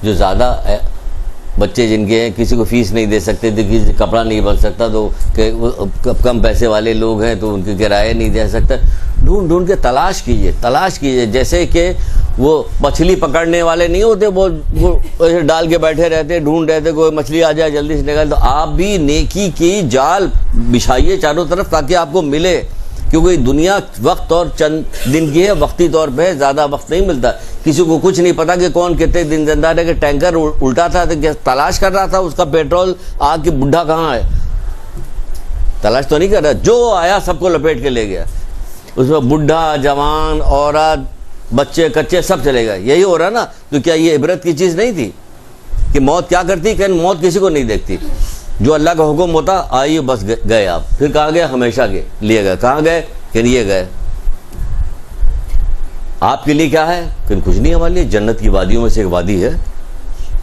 جو زیادہ بچے جن کے ہیں کسی کو فیس نہیں دے سکتے تھے, کسی کپڑا نہیں بن سکتا تو کہ کم پیسے والے لوگ ہیں تو ان کے کرایہ نہیں دے سکتا. ڈھونڈ ڈھونڈ کے تلاش کیجئے. جیسے کہ وہ مچھلی پکڑنے والے نہیں ہوتے, وہ ایسے ڈال کے بیٹھے رہتے, ڈھونڈ رہتے کوئی مچھلی آ جائے جلدی سے نکال. تو آپ بھی نیکی کی جال بچھائیے چاروں طرف تاکہ آپ کو ملے, کیونکہ دنیا وقت اور چند دن کی ہے, وقتی طور پہ زیادہ وقت نہیں ملتا. کسی کو کچھ نہیں پتا کہ کون کتنے دن زندہ رہے. کہ ٹینکر الٹا تھا تو تلاش کر رہا تھا اس کا پیٹرول آگ کی بڈھا کہاں ہے, تلاش تو نہیں کر رہا, جو آیا سب کو لپیٹ کے لے گیا. اس میں بڈھا, جوان, عورت, بچے کچے سب چلے گئے. یہی ہو رہا نا. تو کیا یہ عبرت کی چیز نہیں تھی کہ موت کیا کرتی؟ کہ موت کسی کو نہیں دیکھتی. جو اللہ کا حکم ہوتا آئیے بس گئے آپ. پھر کہاں گئے؟ ہمیشہ کے لیے گئے. کہاں گئے؟ کہ یہ گئے. آپ کے لیے کیا ہے؟ کہ کچھ نہیں. ہمارے لیے جنت کی وادیوں میں سے ایک وادی ہے,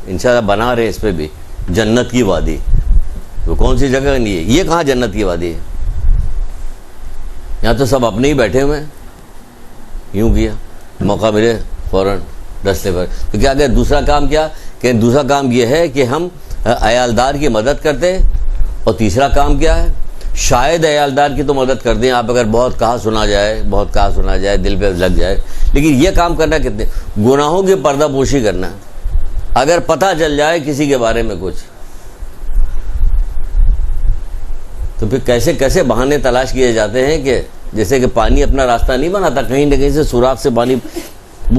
انشاءاللہ بنا رہے اس پہ بھی, جنت کی وادی. تو کون سی جگہ نہیں ہے یہ؟ کہاں جنت کی وادی ہے؟ یہاں تو سب اپنے ہی بیٹھے ہوئے ہیں. یوں کیا موقع ملے فوراً رستے پر. تو کیا کہ دوسرا کام کیا؟ کہ دوسرا کام یہ ہے کہ ہم عیالدار کی مدد کرتے. اور تیسرا کام کیا ہے؟ شاید عیالدار کی تو مدد کر دیں آپ, اگر بہت کہا سنا جائے دل پہ لگ جائے. لیکن یہ کام کرنا کتنے گناہوں کی پردہ پوشی کرنا. اگر پتہ چل جائے کسی کے بارے میں کچھ تو پھر کیسے بہانے تلاش کیے جاتے ہیں کہ جیسے کہ پانی اپنا راستہ نہیں بناتا, کہیں نہ کہیں سے سوراخ سے پانی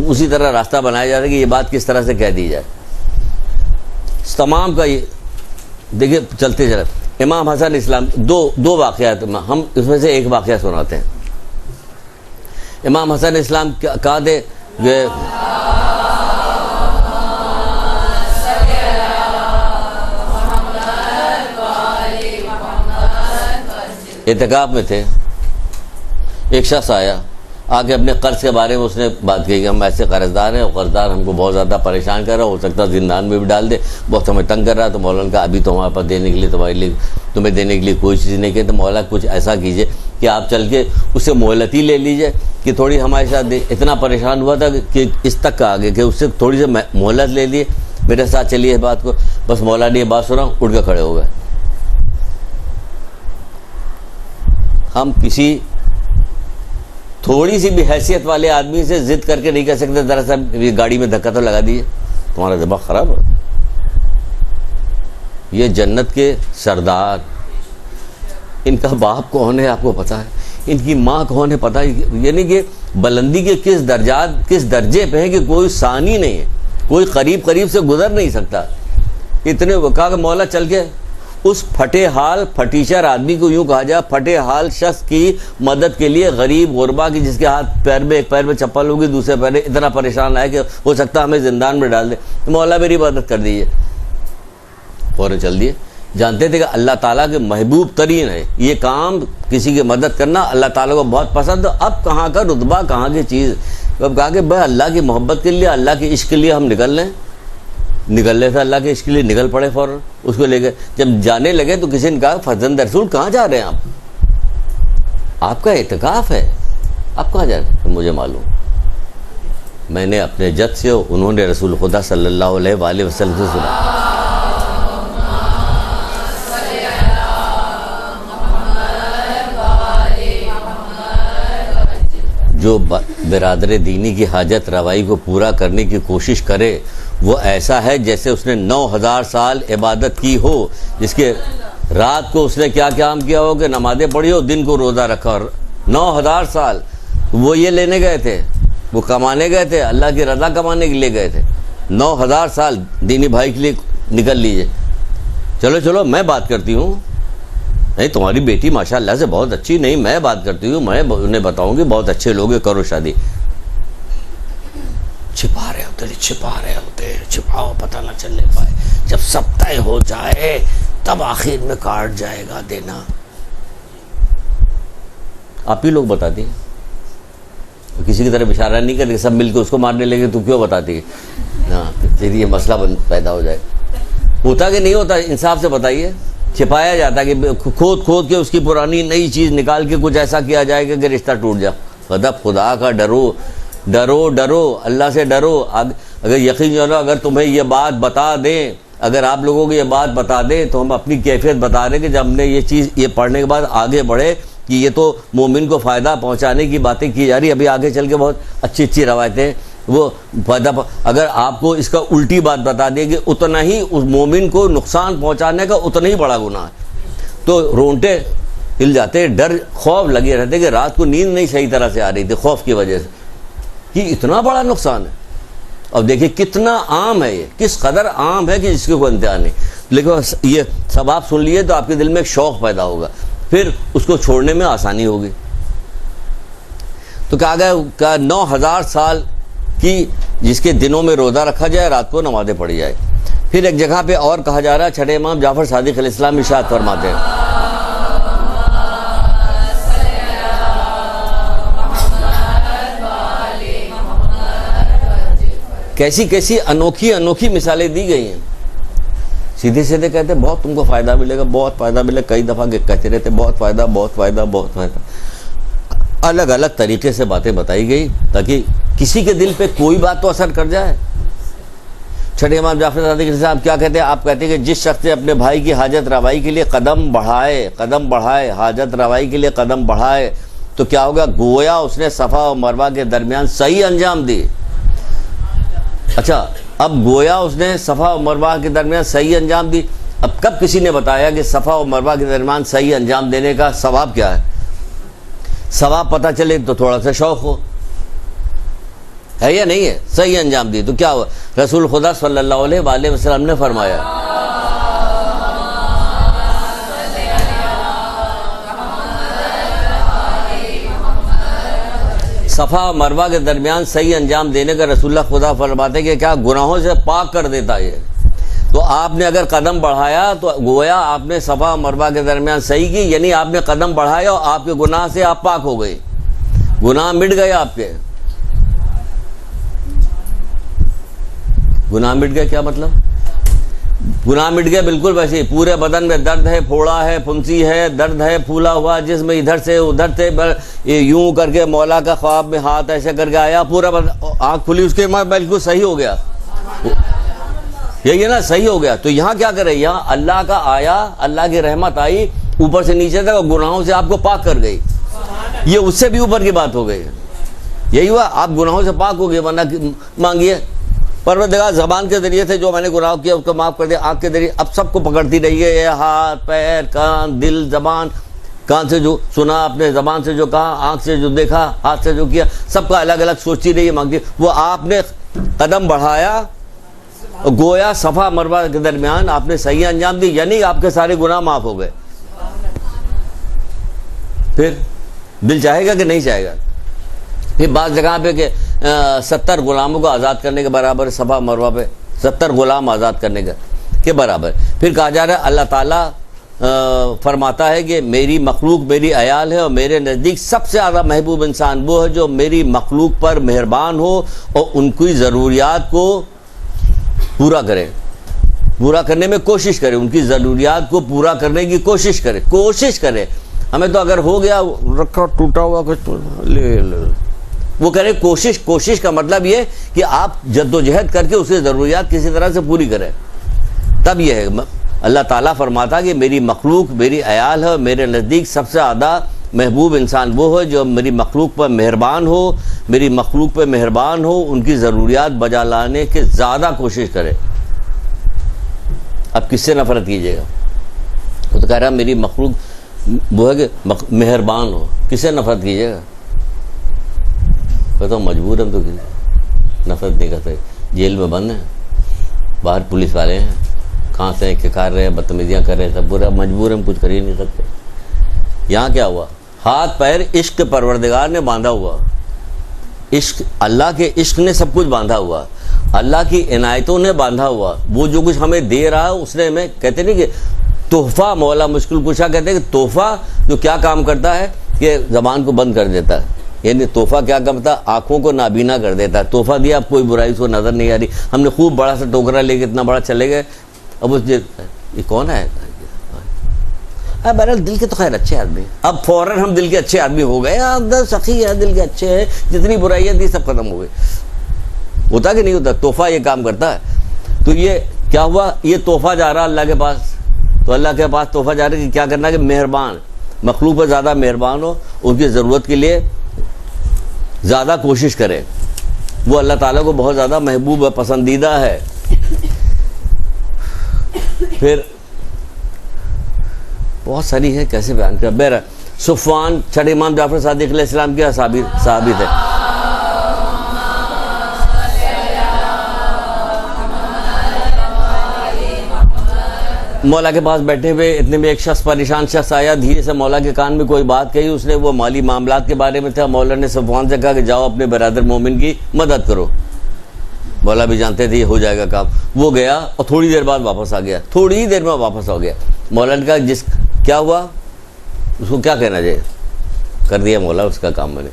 اسی طرح راستہ بنایا جاتا ہے کہ یہ بات کس طرح سے کہہ دی جائے. تمام کا یہ دیکھیے چلتے چلے. امام حسن اسلام دو واقعات ہم اس میں سے ایک واقعہ سناتے ہیں. امام حسن اسلام کہا تھے کہ اعتکاف میں تھے. ایک شخص آیا, آ کے اپنے قرض کے بارے میں اس نے بات کی کہ ہم ایسے قرض دار ہیں اور قرض دار ہم کو بہت زیادہ پریشان کر رہا, ہو سکتا ہے زندان میں بھی ڈال دے, بہت ہمیں تنگ کر رہا. تو مولانا کا ابھی تو ہمارے پاس دینے کے لیے تمہیں دینے کے لیے کوئی چیز نہیں. کہ تو مولا کچھ ایسا کیجئے کہ آپ چل کے اس سے مہلت ہی لے لیجئے کہ تھوڑی ہمارے ساتھ اتنا پریشان ہوا تھا کہ اس تک کا آگے کہ اس سے تھوڑی سی مہلت لے لیے, میرے ساتھ چلیے بات کو. بس مولا نے یہ بات سنا, اٹھ کے کھڑے ہو گئے. ہم کسی تھوڑی سی بھی حیثیت والے آدمی سے ضد کر کے نہیں کہہ سکتے ذرا سا یہ گاڑی میں دھکا تو لگا دیجیے, تمہارا دماغ خراب ہو. یہ جنت کے سردار, ان کا باپ کون ہے آپ کو پتا ہے, ان کی ماں کون ہے پتا ہے. یعنی کہ بلندی کے کس درجے پہ ہیں کہ کوئی ثانی نہیں ہے, کوئی قریب سے گزر نہیں سکتا. اتنے کہا کہ مولا چل کے اس پھٹے حال پھٹیچر آدمی کو, یوں کہا جائے پھٹے حال شخص کی مدد کے لیے, غریب غربا کی جس کے ہاتھ پیر میں ایک پیر میں چپل ہوگی دوسرے پیر اتنا پریشان ہے کہ ہو سکتا ہمیں زندان میں ڈال دے, مولا میری مدد کر دیجیے. فوراً چل دیے. جانتے تھے کہ اللہ تعالیٰ کے محبوب ترین ہے یہ کام, کسی کی مدد کرنا اللہ تعالیٰ کو بہت پسند. اب کہاں کا رتبہ, کہاں کی چیز. اب کہا کہ بھائی اللہ کی محبت کے لیے, اللہ کے عشق کے لیے ہم نکل لیں تھے, اللہ کے عشق کے لیے نکل پڑے فوراً اس کو لے کے. جب جانے لگے تو کسی نے کہا فرزند رسول کہاں جا رہے ہیں آپ کا اعتکاف ہے, آپ کہاں جا رہے ہیں؟ مجھے معلوم, میں نے اپنے جد سے, انہوں نے رسول خدا صلی اللہ علیہ وآلہ وسلم سے سنا. جو برادر دینی کی حاجت روائی کو پورا کرنے کی کوشش کرے وہ ایسا ہے جیسے اس نے 9000 سال عبادت کی ہو, جس کے رات کو اس نے کیا کام کیا ہو کہ نمازیں پڑھی ہو, دن کو روزہ رکھا. اور 9000 سال وہ یہ لینے گئے تھے, وہ کمانے گئے تھے, اللہ کی رضا کمانے کے لیے گئے تھے. 9000 سال دینی بھائی کے لیے نکل لیجئے. چلو میں بات کرتی ہوں, نہیں تمہاری بیٹی ماشاءاللہ سے بہت اچھی, نہیں میں بات کرتی ہوں, میں انہیں بتاؤں گی بہت اچھے لوگ ہیں, کرو شادی. چھپا رہے ہوتے, چھپاؤ پتہ نہ چلنے پائے. جب سب طے ہو جائے تب آخر میں کاٹ جائے گا دینا. آپ ہی لوگ بتاتی ہیں, کسی کی طرف اشارہ نہیں کرتے, سب مل کے اس کو مارنے لگے تو کیوں بتاتی ہے؟ ہاں تیری یہ مسئلہ پیدا ہو جائے. ہوتا کہ نہیں ہوتا, انصاف سے بتائیے. چھپایا جاتا ہے کہ کھود کے اس کی پرانی نئی چیز نکال کے کچھ ایسا کیا جائے کہ رشتہ ٹوٹ جائے. خدا کا ڈرو, اللہ سے ڈرو. اگر یقین جانا, اگر تمہیں یہ بات بتا دیں, اگر آپ لوگوں کو یہ بات بتا دیں تو ہم اپنی کیفیت بتا رہے ہیں کہ جب ہم نے یہ چیز یہ پڑھنے کے بعد آگے بڑھے کہ یہ تو مومن کو فائدہ پہنچانے کی باتیں کی جا رہی. ابھی آگے چل کے بہت اچھی اچھی روایتیں وہ فائدہ اگر آپ کو اس کا الٹی بات بتا دیں کہ اتنا ہی اس مومن کو نقصان پہنچانے کا اتنا ہی بڑا گناہ ہے تو رونٹے ہل جاتے, ڈر خوف لگے رہتے کہ رات کو نیند نہیں صحیح طرح سے آ رہی تھی خوف کی وجہ سے کہ اتنا بڑا نقصان ہے. اور دیکھیں کتنا عام ہے, یہ کس قدر عام ہے کہ جس کے کوئی انتہا نہیں. لیکن یہ سب آپ سن لیے تو آپ کے دل میں ایک شوق پیدا ہوگا, پھر اس کو چھوڑنے میں آسانی ہوگی. تو کہا گیا 9000 سال کی جس کے دنوں میں روزہ رکھا جائے, رات کو نمازیں پڑھی جائے. پھر ایک جگہ پہ اور کہا جا رہا ہے, چھٹے امام جعفر صادق علیہ السلام ارشاد فرماتے ہیں کیسی کیسی انوکھی انوکھی مثالیں دی گئی ہیں. سیدھے سیدھے کہتے ہیں بہت تم کو فائدہ ملے گا, بہت فائدہ ملے گا. کئی دفعہ کہتے رہتے بہت فائدہ بہت فائدہ بہت فائدہ. الگ الگ طریقے سے باتیں بتائی گئی تاکہ کسی کے دل پہ کوئی بات تو اثر کر جائے. چھٹے امام جعفر صادق صاحب کیا کہتے ہیں؟ آپ کہتے ہیں کہ جس شخص نے اپنے بھائی کی حاجت روائی کے لیے قدم بڑھائے حاجت روائی کے لیے قدم بڑھائے تو کیا ہوگا؟ گویا اس نے صفا اور مروہ کے درمیان صحیح انجام دی. اچھا, اب گویا اس نے صفا اور مروہ کے درمیان صحیح انجام دی. اب کب کسی نے بتایا کہ صفا اور مروہ کے درمیان صحیح انجام دینے کا ثواب کیا ہے؟ ثواب پتہ چلے تو تھوڑا سا شوق ہو, ہے یا نہیں ہے؟ صحیح انجام دی تو کیا ہوا؟ رسول خدا صلی اللہ علیہ وآلہ وسلم نے فرمایا صفا اور مروہ کے درمیان صحیح انجام دینے کا رسول اللہ خدا فرماتے کہ کیا گناہوں سے پاک کر دیتا ہے. تو آپ نے اگر قدم بڑھایا تو گویا آپ نے صفا اور مروہ کے درمیان صحیح کی, یعنی آپ نے قدم بڑھایا اور آپ کے گناہ سے آپ پاک ہو گئے, گناہ مٹ گئے آپ کے. گناہ مٹ گئے کیا مطلب؟ گناہ مٹ گئے بالکل ویسے ہی. پورے بدن میں درد ہے, پھوڑا ہے, پھنسی ہے, درد ہے, پھولا ہوا جسم ادھر سے ادھر سے, یوں کر کے مولا کا خواب میں ہاتھ ایسے کر کے آیا, پورا آنکھ کھلی اس کے بعد بالکل صحیح ہو گیا. یہی ہے نا, صحیح ہو گیا. تو یہاں کیا کرے؟ یہاں اللہ کا آیا, اللہ کی رحمت آئی اوپر سے نیچے تک اور گناہوں سے آپ کو پاک کر گئی. یہ اس سے بھی اوپر کی بات ہو گئی. یہی ہوا, آپ گناہوں سے پاک ہو گئے. ورنہ مانگیے پروردگار زبان کے ذریعے سے جو میں نے گناہ کیا اس کو معاف کر دیا. آنکھ کے ذریعے اب سب کو پکڑتی رہی ہے, یہ ہاتھ پیر کان دل زبان. کان سے جو سنا, اپنے زبان سے جو کہا, آنکھ سے جو دیکھا, ہاتھ سے جو کیا, سب کا الگ الگ سوچتی رہی ہے, مانگتی. وہ آپ نے قدم بڑھایا, گویا صفا مروہ کے درمیان آپ نے صحیح انجام دی, یعنی آپ کے سارے گناہ معاف ہو گئے. پھر دل چاہے گا کہ نہیں چاہے گا؟ پھر بعض جگہ پہ کہ 70 غلاموں کو آزاد کرنے کے برابر, صفا مروہ پہ 70 غلام آزاد کرنے کے برابر. پھر کہا جا رہا ہے اللہ تعالیٰ فرماتا ہے کہ میری مخلوق میری عیال ہے اور میرے نزدیک سب سے زیادہ محبوب انسان وہ ہے جو میری مخلوق پر مہربان ہو اور ان کی ضروریات کو پورا کرے, پورا کرنے میں کوشش کرے, ان کی ضروریات کو پورا کرنے کی کوشش کرے. ہمیں تو اگر ہو گیا رکھا ٹوٹا ہوا کچھ لے وہ کرے کوشش کا مطلب یہ کہ آپ جد و جہد کر کے اسے ضروریات کسی طرح سے پوری کریں. تب یہ ہے اللہ تعالیٰ فرماتا کہ میری مخلوق میری عیال ہے, میرے نزدیک سب سے زیادہ محبوب انسان وہ ہے جو میری مخلوق پر مہربان ہو, میری مخلوق پہ مہربان ہو, ان کی ضروریات بجا لانے کی زیادہ کوشش کرے. اب کس سے نفرت کیجیے گا؟ وہ تو کہہ رہا میری مخلوق وہ ہے کہ مہربان ہو, کس سے نفرت کیجیے گا؟ تو مجبور ہم تو نفرت نہیں کرتے. جیل میں بند ہیں, باہر پولیس والے ہیں, کہاں سے کھکار رہے ہیں, بدتمیزیاں کر رہے ہیں, سب پورا مجبور ہم کچھ کر ہی نہیں سکتے. یہاں کیا ہوا؟ ہاتھ پیر عشق پروردگار نے باندھا ہوا, عشق اللہ کے عشق نے سب کچھ باندھا ہوا, اللہ کی عنایتوں نے باندھا ہوا. وہ جو کچھ ہمیں دے رہا ہے اس نے ہمیں, کہتے نہیں کہ تحفہ مولا مشکل کشا کہتے ہیں کہ تحفہ جو کیا کام کرتا ہے کہ زبان کو بند کر دیتا ہے. یعنی تحفہ کیا کرتا ہے؟ آنکھوں کو نابینا کر دیتا ہے. تحفہ دیا, اب کوئی برائی اس کو نظر نہیں آ رہی. ہم نے خوب بڑا سا ٹوکرا لے کے اتنا بڑا چلے گئے, اب اس یہ کون ہے؟ بہرحال دل کے تو خیر اچھے آدمی, اب فوراً ہم دل کے اچھے آدمی ہو گئے, اندر سخی ہے, دل کے اچھے ہیں, جتنی برائیاں تھی سب ختم ہو گئی. ہوتا کہ نہیں ہوتا؟ تحفہ یہ کام کرتا ہے. تو یہ کیا ہوا؟ یہ تحفہ جا رہا اللہ کے پاس، تو اللہ کے پاس تحفہ جا رہا ہے کہ کیا کرنا ہے کہ مہربان، مخلوق پر زیادہ مہربان ہو، ان کی ضرورت کے لیے زیادہ کوشش کرے، وہ اللہ تعالیٰ کو بہت زیادہ محبوب ہے، پسندیدہ ہے۔ پھر بہت ساری ہے، کیسے بیان کر۔ بہرحال صفوان چھٹے امام جعفر صادق علیہ السلام کے صحابی تھے۔ مولا کے پاس بیٹھے ہوئے اتنے میں ایک شخص، پریشان شخص آیا، دھیرے سے مولا کے کان میں کوئی بات کہی، اس نے وہ مالی معاملات کے بارے میں تھا۔ مولا نے صفوان سے کہا کہ جاؤ اپنے برادر مومن کی مدد کرو۔ مولا بھی جانتے تھے یہ ہو جائے گا کام، وہ گیا اور تھوڑی دیر بعد واپس آ گیا، تھوڑی ہی دیر میں واپس آ گیا۔ مولا نے کہا کیا ہوا، اس کو کیا کہنا چاہیے؟ کر دیا مولا اس کا کام، میں نے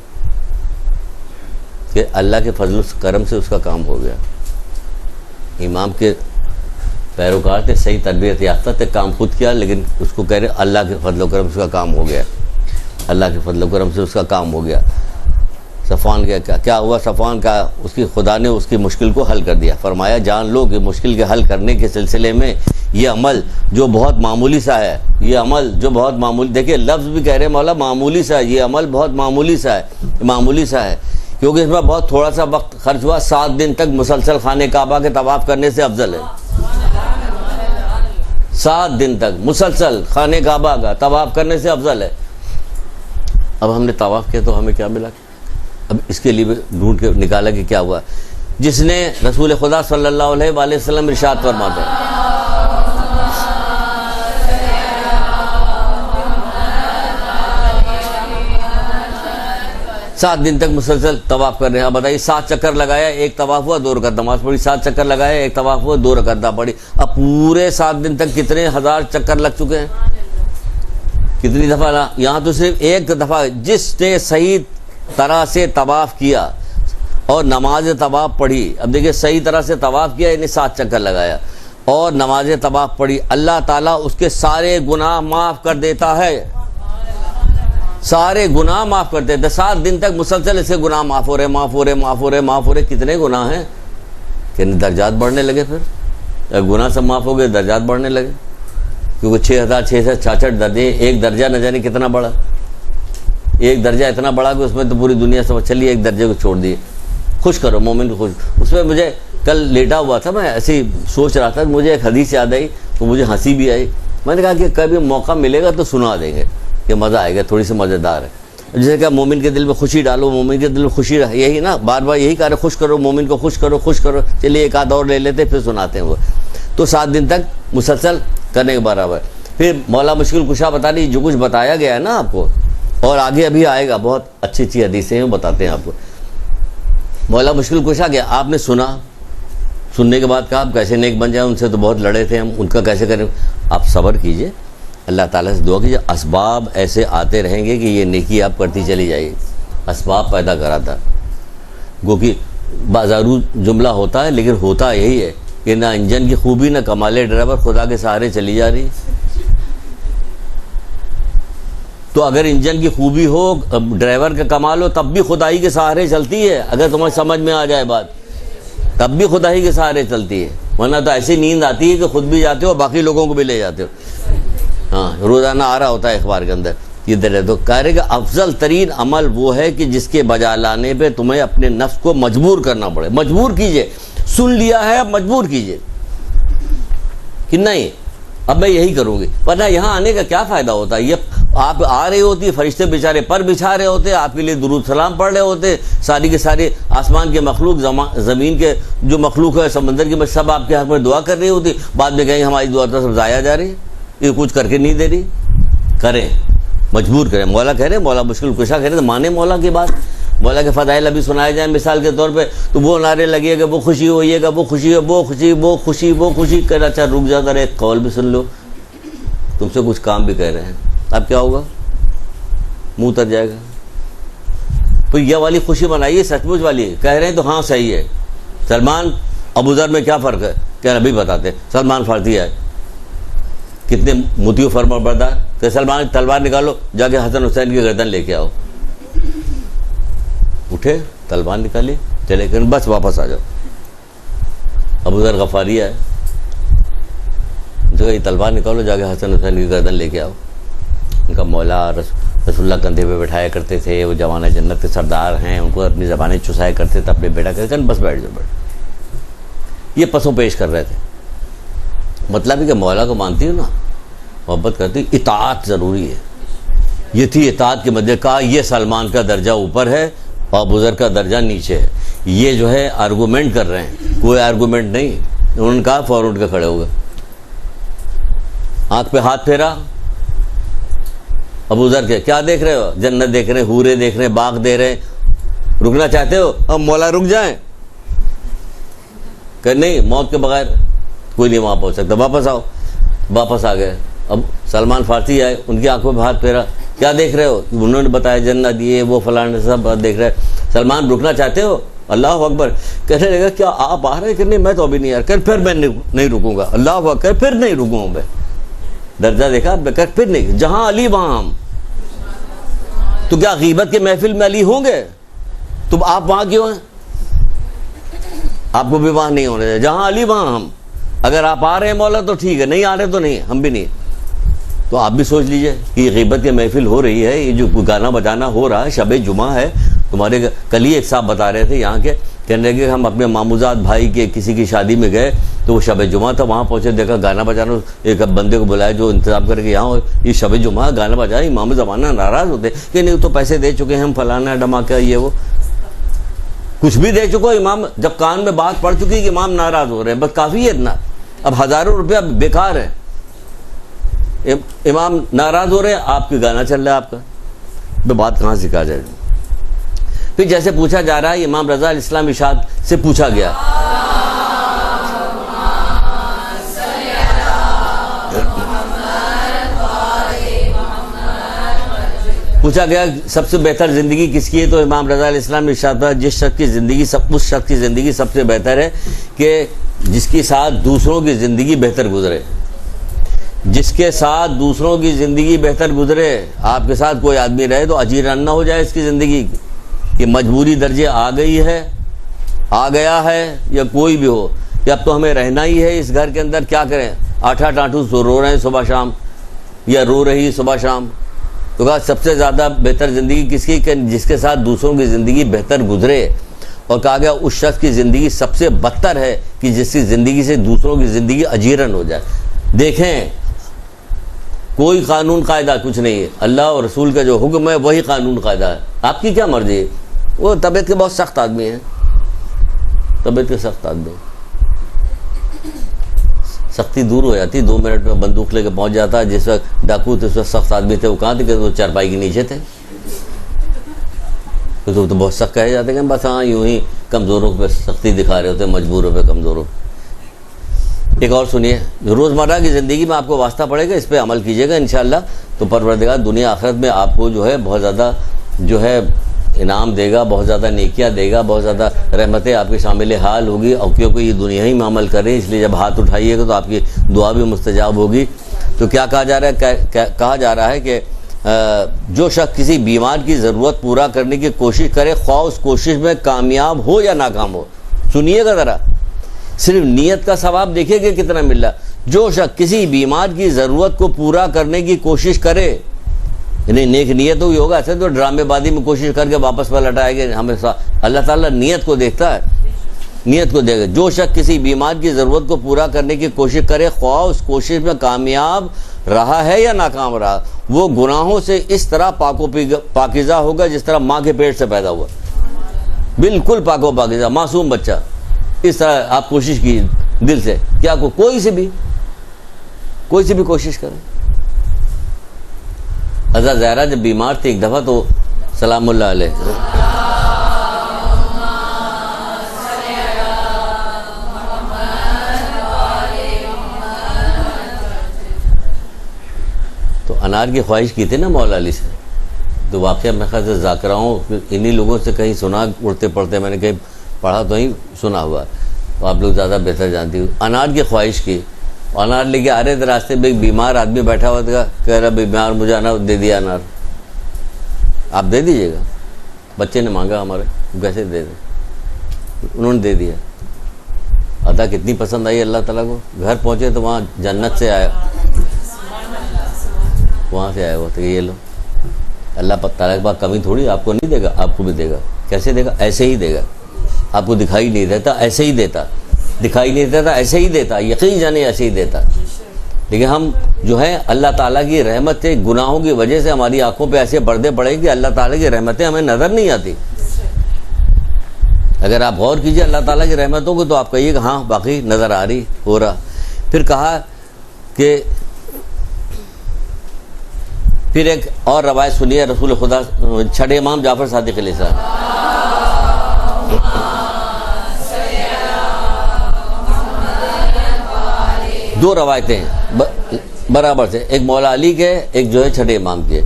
کہ اللہ کے فضل و کرم سے اس کا کام ہو گیا۔ امام کے پیروکار تھے، صحیح تربیت یافتہ تھے، کام خود کیا، لیکن اس کو کہہ رہے اللہ کے فضل و کرم سے اس کا کام ہو گیا، اللہ کے فضل و کرم سے اس کا کام ہو گیا۔ صفوان کیا ہوا؟ صفوان کا اس کی خدا نے اس کی مشکل کو حل کر دیا۔ فرمایا جان لو کہ مشکل کے حل کرنے کے سلسلے میں یہ عمل جو بہت معمولی سا ہے، یہ عمل جو بہت معمولی، دیکھیے لفظ بھی کہہ رہے ہیں مولا معمولی سا ہے، یہ عمل بہت معمولی سا ہے، معمولی سا ہے، کیونکہ اس میں بہت تھوڑا سا وقت خرچ ہوا، 7 دن تک مسلسل خانہ کعبہ کے طواف کرنے سے افضل ہے۔ 7 دن تک مسلسل خانہ کعبہ کا طواف کرنے سے افضل ہے۔ اب ہم نے طواف کیا تو ہمیں کیا ملا؟ اب اس کے لیے ڈھونڈ کے نکالا کہ کیا ہوا۔ جس نے رسول خدا صلی اللہ علیہ وآلہ وسلم ارشاد فرماتے ہیں، سات دن تک مسلسل طواف کر رہے ہیں۔ بتائیے 7 چکر لگایا، ایک طواف ہوا، 2 رکعت نماز پڑھی، 7 چکر لگایا، ایک طواف ہوا، 2 رکعت پڑھی۔ اب پورے 7 دن تک کتنے ہزار چکر لگ چکے ہیں؟ کتنی دفعہ؟ یہاں تو صرف ایک دفعہ جس نے صحیح طرح سے طواف کیا اور نماز طواف پڑھی، اب دیکھیں صحیح طرح سے طواف کیا یعنی 7 چکر لگایا اور نماز طواف پڑھی، اللہ تعالیٰ اس کے سارے گناہ معاف کر دیتا ہے، سارے گناہ معاف کر دیتے۔ 7 دن تک مسلسل اس کے گناہ معاف ہو رہے، معاف ہو رہے، معاف ہو رہے، معاف ہو رہے۔ کتنے گناہ ہیں کہ درجات بڑھنے لگے، پھر گناہ سب معاف ہو گئے، درجات بڑھنے لگے، کیونکہ 6666 درجے، ایک درجہ نہ جانے کتنا بڑا، ایک درجہ اتنا بڑا کہ اس میں تو پوری دنیا سمجھ چلی، ایک درجے کو چھوڑ دیے۔ خوش کرو مومن کو خوش۔ اس میں مجھے کل لیٹا ہوا تھا، میں ایسے ہی سوچ رہا تھا، مجھے ایک حدیث یاد آئی تو مجھے ہنسی بھی آئی۔ میں نے کہا کہ کبھی موقع ملے گا تو سنا دیں گے کہ مزہ آئے گا، تھوڑی سی مزیدار ہے۔ جیسے کہ مومن کے دل میں خوشی ڈالو، مومن کے دل میں خوشی رہے، یہی نا بار بار یہی کہہ رہے، خوش کرو مومن کو، خوش کرو، خوش کرو۔ چلیے ایک آدھ اور لے لیتے پھر سناتے ہیں وہ۔ تو 7 دن تک مسلسل کرنے کے برابر۔ پھر مولا مشکل کشا بتا رہی، جو کچھ بتایا گیا ہے نا آپ کو، اور آگے ابھی آئے گا، بہت اچھی اچھی حدیثیں ہیں، بتاتے ہیں آپ کو۔ مولا مشکل کشا گیا، آپ نے سنا، سننے کے بعد کہا آپ کیسے نیک بن جائیں، ان سے تو بہت لڑے تھے ہم، ان کا کیسے کریں؟ آپ صبر کیجئے، اللہ تعالیٰ سے دعا کیجئے، اسباب ایسے آتے رہیں گے کہ یہ نیکی آپ کرتی چلی جائے، اسباب پیدا کراتا۔ گو کہ بازارو جملہ ہوتا ہے، لیکن ہوتا یہی ہے کہ نہ انجن کی خوبی نہ کمال ڈرائیور، خدا کے سہارے چلی جا رہی۔ تو اگر انجن کی خوبی ہو، ڈرائیور کا کمال ہو، تب بھی خدائی کے سہارے چلتی ہے، اگر تمہیں سمجھ میں آ جائے بات، تب بھی خدائی کے سہارے چلتی ہے، ورنہ تو ایسی نیند آتی ہے کہ خود بھی جاتے ہو، باقی لوگوں کو بھی لے جاتے ہو۔ ہاں، روزانہ آ رہا ہوتا ہے اخبار کے اندر یہ در تو کہہ رہے کہ افضل ترین عمل وہ ہے کہ جس کے بجا لانے پہ تمہیں اپنے نفس کو مجبور کرنا پڑے، مجبور کیجئے، سن لیا ہے اب مجبور کیجئے کہ نہیں اب میں یہی کروں گی، ورنہ یہاں آنے کا کیا فائدہ ہوتا ہے؟ یہ آپ آ رہے ہوتی، فرشتے بیچارے پر بچھا رہے ہوتے، آپ کے لیے درود سلام پڑھ رہے ہوتے، ساری کے سارے آسمان کے مخلوق، زمین کے جو مخلوق ہے، سمندر کی سب آپ کے حق میں دعا کر رہی ہوتی، بعد میں کہیں ہماری دعا تو سب ضائع جا رہی ہے، یہ کچھ کر کے نہیں دے رہی۔ کریں، مجبور کریں۔ مولا کہہ رہے ہیں، مولا مشکل کشا کہہ رہے ہیں، مانے مولا کی بات۔ مولا کے فضائل ابھی سنائے جائیں مثال کے طور پہ تو وہ نعرے لگے گا، وہ خوشی ہوئیے گا، وہ خوشی ہے، وہ خوشی، وہ خوشی، وہ خوشی کر، اچھا رک جا ذرا ایک قول بھی سن لو، تم سے کچھ کام بھی کہہ رہے ہیں، اب کیا ہوگا؟ منہ اتر جائے گا۔ تو یہ والی خوشی منائیے، سچ مچ والی کہہ رہے ہیں تو ہاں صحیح ہے۔ سلمان ابو ذر میں کیا فرق ہے؟ کیا ابھی بتاتے ہیں، سلمان فارسی ہے، کتنے مطیع فرما بردار، کہ سلمان تلوار نکالو، جا کے حسن حسین کی گردن لے کے آؤ، اٹھے تلوار نکالی، چلے گئے، بس واپس آ جاؤ۔ ابو ذر غفاری ہے، تو یہ تلوار نکالو، جا کے حسن حسین کی گردن لے کے آؤ. ان کا مولا رسول اللہ کندھے پہ بٹھایا کرتے تھے، وہ جوان جنت کے سردار ہیں، ان کو اپنی زبانیں چسایا کرتے تھے، اپنے بیٹا کہتے بس بیٹھ جاؤ بیٹھ. یہ پسوں پیش کر رہے تھے. مطلب ہے کہ مولا کو مانتی ہو نا، محبت کرتی، اطاعت ضروری ہے. یہ تھی اطاعت کے مدے کہا یہ سلمان کا درجہ اوپر ہے اور بزرگ کا درجہ نیچے ہے. یہ جو ہے آرگومنٹ کر رہے ہیں، کوئی آرگومنٹ نہیں. انہوں نے کہا فوراً اٹھ کے کھڑے ہو گئے، آنکھ پہ ہاتھ پھیرا. ابو ذر کے کیا دیکھ رہے ہو؟ جنت دیکھ رہے ہیں، حورے دیکھ رہے ہیں، باغ دے رہے ہیں، رکنا چاہتے ہو؟ اب مولا رک جائیں کہ نہیں، موت کے بغیر کوئی نہیں وہاں پہنچ سکتا، واپس آؤ. واپس آ گئے. اب سلمان فارسی آئے، ان کی آنکھوں پہ ہاتھ پھیرا، کیا دیکھ رہے ہو؟ انہوں نے بتایا جنت یہ وہ فلاں سب دیکھ رہے. سلمان رکنا چاہتے ہو؟ اللہ اکبر. کہنے لگا کیا آپ آ رہے ہیں کہ نہیں؟ میں تو ابھی نہیں آ رہا. پھر میں نہیں رکوں گا. اللہ اکبر. پھر نہیں رکوں میں. درجہ دیکھا؟ پھر نہیں. جہاں علی وہاں ہم. تو کیا غیبت کے محفل میں علی ہوں گے؟ تو آپ وہاں کیوں ہیں؟ آپ کو بھی وہاں نہیں ہونے دے. جہاں علی وہاں ہم. اگر آپ آ رہے ہیں مولا تو ٹھیک ہے، نہیں آ رہے تو نہیں، ہم بھی نہیں. تو آپ بھی سوچ لیجئے کہ یہ غیبت کی محفل ہو رہی ہے، یہ جو گانا بجانا ہو رہا ہے، شب جمعہ ہے. تمہارے کل ہی ایک صاحب بتا رہے تھے یہاں کے، کہنے لگے کہ ہم اپنے ماموزاد بھائی کے کسی کی شادی میں گئے تو وہ شب جمعہ تھا، وہاں پہنچے دیکھا گانا بجانا. ایک بندے کو بلایا جو انتظام کرے کہ یہاں یہ شب جمعہ گانا بجانا. امام زمانہ ناراض ہوتے کہ نہیں تو پیسے دے چکے ہیں ہم، فلانا ڈھماکہ یہ وہ کچھ بھی دے چکو. امام جب کان میں بات پڑ چکی کہ امام ناراض ہو رہے ہیں، بس کافی ہے اتنا. اب ہزاروں روپیہ بیکار ہے. امام ناراض ہو رہے ہیں، آپ کے گانا چل رہا ہے آپ کا، تو بات کہاں سے کہا جائے. پھر جیسے پوچھا جا رہا ہے، امام رضا علیہ السلام ارشاد سے پوچھا گیا، سب سے بہتر زندگی کس کی ہے؟ تو امام رضا علیہ السلام ارشاد پر جس شخص کی زندگی اس شخص کی زندگی سب سے بہتر ہے کہ جس کے ساتھ دوسروں کی زندگی بہتر گزرے. جس کے ساتھ دوسروں کی زندگی بہتر گزرے. آپ کے ساتھ کوئی آدمی رہے تو اجیرن نہ ہو جائے اس کی زندگی کہ مجبوری درجے آ گئی ہے، آ گیا ہے، یا کوئی بھی ہو کہ اب تو ہمیں رہنا ہی ہے اس گھر کے اندر. کیا کریں؟ آٹھا ٹانٹو سو رو رہے ہیں صبح شام، یا رو رہی صبح شام. تو کہا سب سے زیادہ بہتر زندگی کس کی؟ کہ جس کے ساتھ دوسروں کی زندگی بہتر گزرے. اور کہا گیا اس شخص کی زندگی سب سے بدتر ہے کہ جس کی زندگی سے دوسروں کی زندگی اجیرن ہو جائے. دیکھیں، کوئی قانون قاعدہ کچھ نہیں ہے. اللہ اور رسول کا جو حکم ہے وہی قانون قاعدہ ہے. آپ کی کیا مرضی ہے؟ وہ طبیعت کے بہت سخت آدمی ہیں، طبیعت کے سخت آدمی. سختی دور ہو جاتی، 2 منٹ میں بندوق لے کے پہنچ جاتا. جس وقت ڈاکو تھے اس وقت سخت آدمی تھے، وہ کہاں تھے کہ وہ چارپائی کے نیچے تھے. تو بہت سخت کہے جاتے ہیں کہ بس ہاں یوں ہی کمزوروں پہ سختی دکھا رہے ہوتے ہیں، مجبوروں پہ کمزوروں. ایک اور سنیے، روزمرہ کی زندگی میں آپ کو واسطہ پڑے گا، اس پہ عمل کیجیے گا انشاءاللہ تو پروردگار دنیا آخرت میں آپ کو جو ہے بہت زیادہ جو ہے انعام دے گا، بہت زیادہ نیکیاں دے گا، بہت زیادہ رحمتیں آپ کے شامل حال ہوگی. اور کیونکہ یہ دنیا ہی میں عمل کر رہے ہیں، اس لیے جب ہاتھ اٹھائیے گا تو آپ کی دعا بھی مستجاب ہوگی. تو کیا کہا جا رہا ہے؟ کہا جا رہا ہے کہ جو شخص کسی بیمار کی ضرورت پورا کرنے کی کوشش کرے، خواہ اس کوشش میں کامیاب ہو یا ناکام ہو. سنیے گا ذرا، صرف نیت کا ثواب دیکھیے کہ کتنا مل رہا. جو شخص کسی بیمار کی ضرورت کو پورا کرنے کی کوشش کرے، یعنی نیک نیت ہوئی ہوگا، ایسے تو ڈرامے بازی میں کوشش کر کے واپس پلٹ آئے گا. ہمیشہ اللہ تعالیٰ نیت کو دیکھتا ہے، نیت کو دے گا. جو شخص کسی بیمار کی ضرورت کو پورا کرنے کی کوشش کرے، خواہ اس کوشش میں کامیاب رہا ہے یا ناکام رہا، وہ گناہوں سے اس طرح پاکیزہ ہوگا جس طرح ماں کے پیٹ سے پیدا ہوا. بالکل پاک و پاکیزہ معصوم بچہ. اس طرح آپ کوشش کیجیے دل سے. کیا کوئی سے بھی کوشش کریں. حضرت زہرا جب بیمار تھی ایک دفعہ تو سلام اللہ علیہ تو انار کی خواہش کی تھی نا مولا علی سے. تو واقعہ میں خیال سے ذاکراؤں انہی لوگوں سے کہیں سنا، اڑتے پڑھتے میں نے کہیں پڑھا تو ہی سنا ہوا، تو آپ لوگ زیادہ بہتر جانتی ہو. انار کی خواہش کی، انار لے کے آ رہے تھے، راستے میں ایک بیمار آدمی بیٹھا ہوا تھا، کہہ رہا بیمار مجھے انار دے دیا. انار آپ دے دیجیے گا، بچے نے مانگا ہمارے، کیسے دے دیں. انہوں نے دے دیا. عطا کتنی پسند آئی اللہ تعالیٰ کو. گھر پہنچے تو وہاں جنت سے آیا, وہاں سے آیا ہوا تو یہ لو. اللہ تعالیٰ کے پاس کمی تھوڑی, آپ کو نہیں دے گا, آپ کو بھی دے گا. کیسے دے گا؟ ایسے ہی دے گا. آپ کو دکھائی نہیں دیتا ایسے ہی دیتا, دکھائی نہیں دیتا ایسے ہی دیتا, یقین جانے ایسے ہی دیتا. لیکن ہم جو ہے اللہ تعالیٰ کی رحمت سے, گناہوں کی وجہ سے ہماری آنکھوں پہ ایسے پردے پڑے کہ اللہ تعالیٰ کی رحمتیں ہمیں نظر نہیں آتی. اگر آپ غور کیجئے اللہ تعالیٰ کی رحمتوں کو تو آپ کہیے کہ ہاں باقی نظر آ رہی, ہو رہا. پھر کہا کہ پھر ایک اور روایت سنیے رسول خدا چھٹے امام جعفر صادق علیہ السلام, دو روایتیں ہیں برابر سے, ایک مولا علی کے, ایک جو ہے چھٹے امام کے.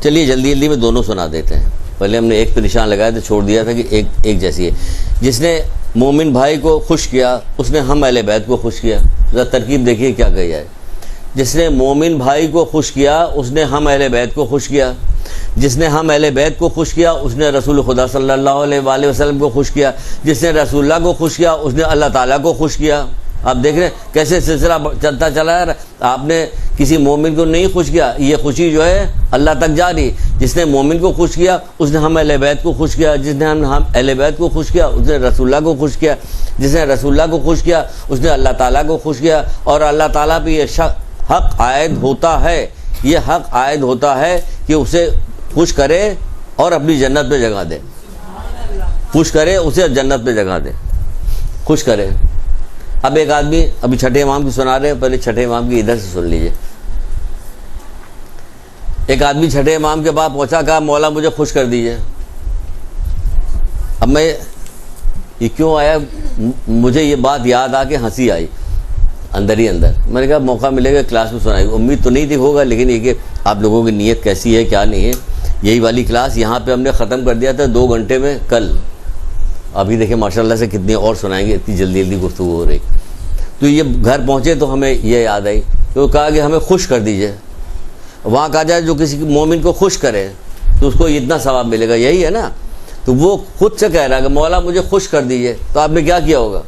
چلیے جلدی جلدی میں دونوں سنا دیتے ہیں. پہلے ہم نے ایک پہ نشان لگایا تو چھوڑ دیا تھا کہ ایک جیسی ہے. جس نے مومن بھائی کو خوش کیا اس نے ہم اہل بیت کو خوش کیا. ذرا ترکیب دیکھیے کیا کہی ہے. جس نے مومن بھائی کو خوش کیا اس نے ہم اہل بیت کو خوش کیا. جس نے ہم اہل بیت کو خوش کیا اس نے رسول خدا صلی اللہ علیہ وآلہ وسلم کو خوش کیا. جس نے رسول اللہ کو خوش کیا اس نے اللہ تعالیٰ کو خوش کیا. آپ دیکھ رہے ہیں کیسے سلسلہ چلتا چلا ہے. آپ نے کسی مومن کو نہیں خوش کیا, یہ خوشی جو ہے اللہ تک جاری. جس نے مومن کو خوش کیا اس نے ہم اہل بیت کو خوش کیا. جس نے ہم اہل بیت کو خوش کیا اس نے رسول اللہ کو خوش کیا. جس نے رسول اللہ کو خوش کیا اس نے اللہ تعالیٰ کو خوش کیا. اور اللہ تعالیٰ پہ یہ حق عائد ہوتا ہے, یہ حق عائد ہوتا ہے کہ اسے خوش کرے اور اپنی جنت پہ جگہ دے. خوش کرے, اسے جنت پہ جگہ دے, خوش کرے. اب ایک آدمی, ابھی چھٹے امام کی سنا رہے ہیں, پہلے چھٹے امام کی ادھر سے سن لیجئے. ایک آدمی چھٹے امام کے پاس پہنچا, کہا مولا مجھے خوش کر دیجئے. اب میں یہ کیوں آیا, مجھے یہ بات یاد آ کے ہنسی آئی اندر ہی اندر. میں نے کہا موقع ملے گا کلاس میں سنائے. امید تو نہیں تھی ہوگا, لیکن یہ کہ آپ لوگوں کی نیت کیسی ہے کیا نہیں ہے. یہی والی کلاس یہاں پہ ہم نے ختم کر دیا تھا 2 گھنٹے میں کل. ابھی دیکھیں ماشاءاللہ سے کتنی اور سنائیں گے, اتنی جلدی جلدی گفتگو ہو رہی. تو یہ گھر پہنچے تو ہمیں یہ یاد آئی, تو کہا کہ ہمیں خوش کر دیجئے. وہاں کہا جائے جو کسی مومن کو خوش کرے تو اس کو اتنا ثواب ملے گا, یہی ہے نا. تو وہ خود سے کہہ رہا ہے کہ مولا مجھے خوش کر دیجئے. تو آپ نے کیا کیا ہوگا؟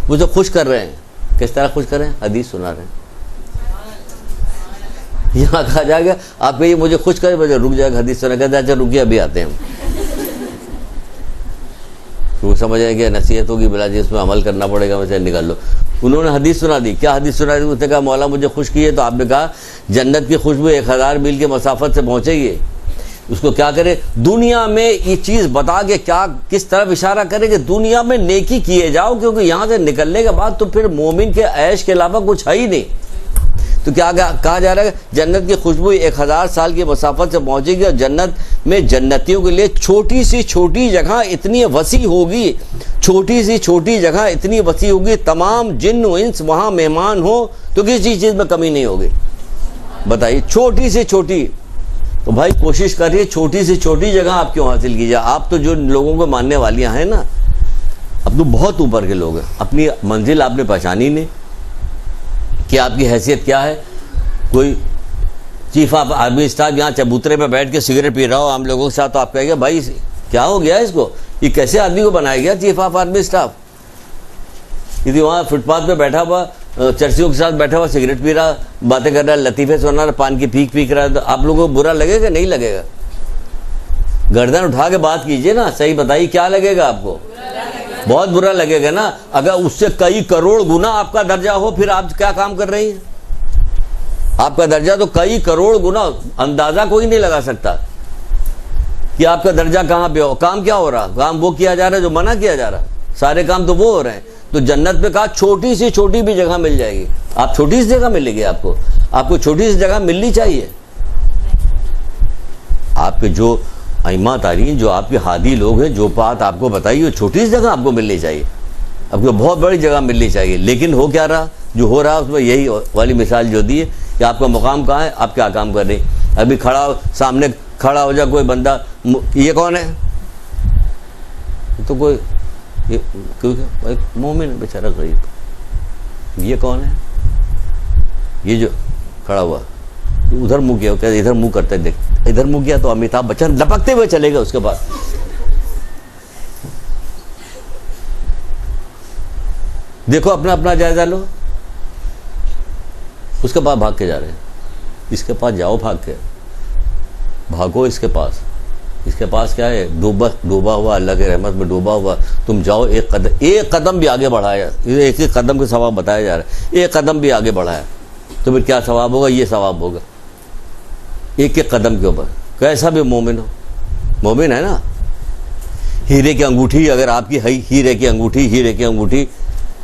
مجھے خوش کر رہے ہیں. کس طرح خوش کر رہے ہیں؟ حدیث سنا رہے ہیں. یہاں کہا جائے گا آپ کہیے مجھے خوش کرے, مجھے رک جائے گا حدیث سنا. کہتے ہیں اچھا رکیے ابھی آتے ہیں ہم. وہ سمجھ آئے کہ نصیحت ہوگی بلا جی اس میں عمل کرنا پڑے گا, ویسے نکال لو. انہوں نے حدیث سنا دی. کیا حدیث سنا دی؟ اس نے کہا مولا مجھے خوش کیے. تو آپ نے کہا جنت کی خوشبو 1000 میل کے مسافت سے پہنچے گی. اس کو کیا کرے؟ دنیا میں یہ چیز بتا کے کیا کس طرف اشارہ کرے کہ دنیا میں نیکی کیے جاؤ, کیونکہ یہاں سے نکلنے کے بعد تو پھر مومن کے عیش کے علاوہ کچھ ہے ہی نہیں. تو کیا کہا جا رہا ہے کہ جنت کی خوشبو 1000 سال کی مسافت سے پہنچے گی, اور جنت میں جنتیوں کے لیے چھوٹی سی چھوٹی جگہ اتنی وسیع ہوگی, چھوٹی سی چھوٹی جگہ اتنی وسیع ہوگی, تمام جن و انس وہاں مہمان ہو تو کسی چیز میں کمی نہیں ہوگی. بتائیے چھوٹی سے چھوٹی. تو بھائی کوشش کریے چھوٹی سے چھوٹی جگہ آپ کیوں حاصل کیجیے. آپ تو جو لوگوں کو ماننے والیاں ہیں نا, اب تو بہت اوپر کے لوگ ہیں. اپنی منزل آپ نے پہچانی نہیں کہ آپ کی حیثیت کیا ہے. کوئی چیف آف آرمی اسٹاف یہاں چبوترے پہ بیٹھ کے سگریٹ پی رہا ہو ہم لوگوں کے ساتھ, تو آپ کہیں گے بھائی کیا ہو گیا اس کو, یہ کیسے آدمی کو بنایا گیا چیف آف آرمی اسٹاف. کیونکہ وہاں فٹ پاتھ پہ بیٹھا ہوا چرسیوں کے ساتھ بیٹھا ہوا سگریٹ پی رہا, باتیں کر رہا, لطیفے سنا رہا, پان کی پیک پیک رہا, تو آپ لوگوں کو برا لگے گا نہیں لگے گا؟ گردن اٹھا کے بات کیجئے نا, صحیح بتائیے کیا لگے گا آپ کو؟ بہت برا لگے گا نا. اگر اس سے کئی کروڑ گنا آپ کا درجہ ہو پھر آپ کیا کام کر رہی ہیں؟ آپ کا درجہ تو کئی کروڑ گنا, اندازہ کوئی نہیں لگا سکتا کہ آپ کا درجہ کہاں پہ ہو. کام کیا ہو رہا؟ کام وہ کیا جا رہا ہے جو منع کیا جا رہا, سارے کام تو وہ ہو رہے ہیں. تو جنت پہ کہا چھوٹی سی چھوٹی بھی جگہ مل جائے گی. آپ چھوٹی سی جگہ ملے گی, آپ کو چھوٹی سی جگہ ملنی چاہیے. آپ کے جو ائمہ تارین, جو آپ کے ہادی لوگ ہیں, جو بات آپ کو بتائی وہ چھوٹی سی جگہ آپ کو ملنی چاہیے, آپ کو بہت بڑی جگہ ملنی چاہیے. لیکن ہو کیا رہا, جو ہو رہا اس میں یہی والی مثال جو دی ہے کہ آپ کا مقام کہاں ہے, آپ کیا کام کر رہے ہیں. ابھی سامنے کھڑا ہو جائے کوئی بندہ, یہ کون ہے, تو کوئی مومن بیچارہ غریب, یہ کون ہے, یہ جو کھڑا ہوا ادھر منہ کیا, ادھر منہ کرتے دیکھ, ادھر منہ کیا تو امیتابھ بچن لپکتے ہوئے چلے گا اس کے بعد. دیکھو اپنا اپنا جائزہ لو. اس کے پاس بھاگ کے جا رہے ہیں. اس کے پاس جاؤ, بھاگ کے بھاگو اس کے پاس. اس کے پاس کیا ہے؟ ڈوبا ہوا, اللہ کے رحمت میں ڈوبا ہوا. تم جاؤ, ایک قدم بھی آگے بڑھایا. ایک ایک قدم کے ثواب بتایا جا رہا ہے. ایک قدم بھی آگے بڑھایا تو پھر کیا ثواب ہوگا؟ یہ ثواب ہوگا ایک ایک قدم کے اوپر. کیسا بھی مومن ہو, مومن ہے نا. ہیرے کی انگوٹھی اگر آپ کی ہے, ہیرے کی انگوٹھی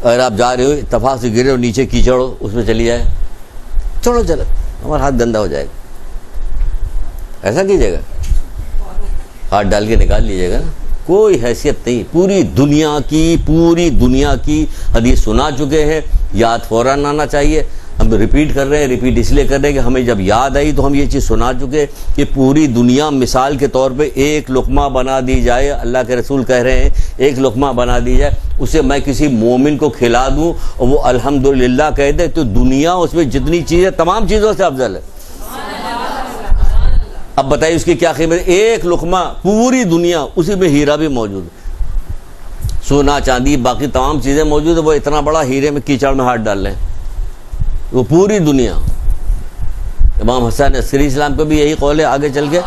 اگر آپ جا رہے ہو, اتفاق سے گرے ہو, نیچے کیچڑ ہو, اس میں چلی جائے, چلو ہمارا ہاتھ گندا ہو جائے گا. ایسا کیجیے گا, ہاتھ ڈال کے نکال لیجیے گا نا. کوئی حیثیت نہیں. پوری دنیا کی حدیث سنا چکے ہیں, یاد فوراً آنا چاہیے. ہم ریپیٹ کر رہے ہیں, ریپیٹ اس لیے کر رہے ہیں کہ ہمیں جب یاد آئی تو ہم یہ چیز سنا چکے کہ پوری دنیا مثال کے طور پہ ایک لقمہ بنا دی جائے. اللہ کے رسول کہہ رہے ہیں ایک لقمہ بنا دی جائے, اسے میں کسی مومن کو کھلا دوں اور وہ الحمدللہ کہہ دے, تو دنیا اس میں جتنی چیزیں تمام چیزوں سے افضل ہے. اب بتائیے اس کی کیا قیمت ہے؟ ایک لقمہ, پوری دنیا, اسی میں ہیرا بھی موجود ہے, سونا چاندی باقی تمام چیزیں موجود ہیں. وہ اتنا بڑا ہیرے میں کیچڑ میں ہاتھ ڈال لیں, وہ پوری دنیا. امام حسن عسکری اسلام کو بھی یہی قول ہے آگے چل کے.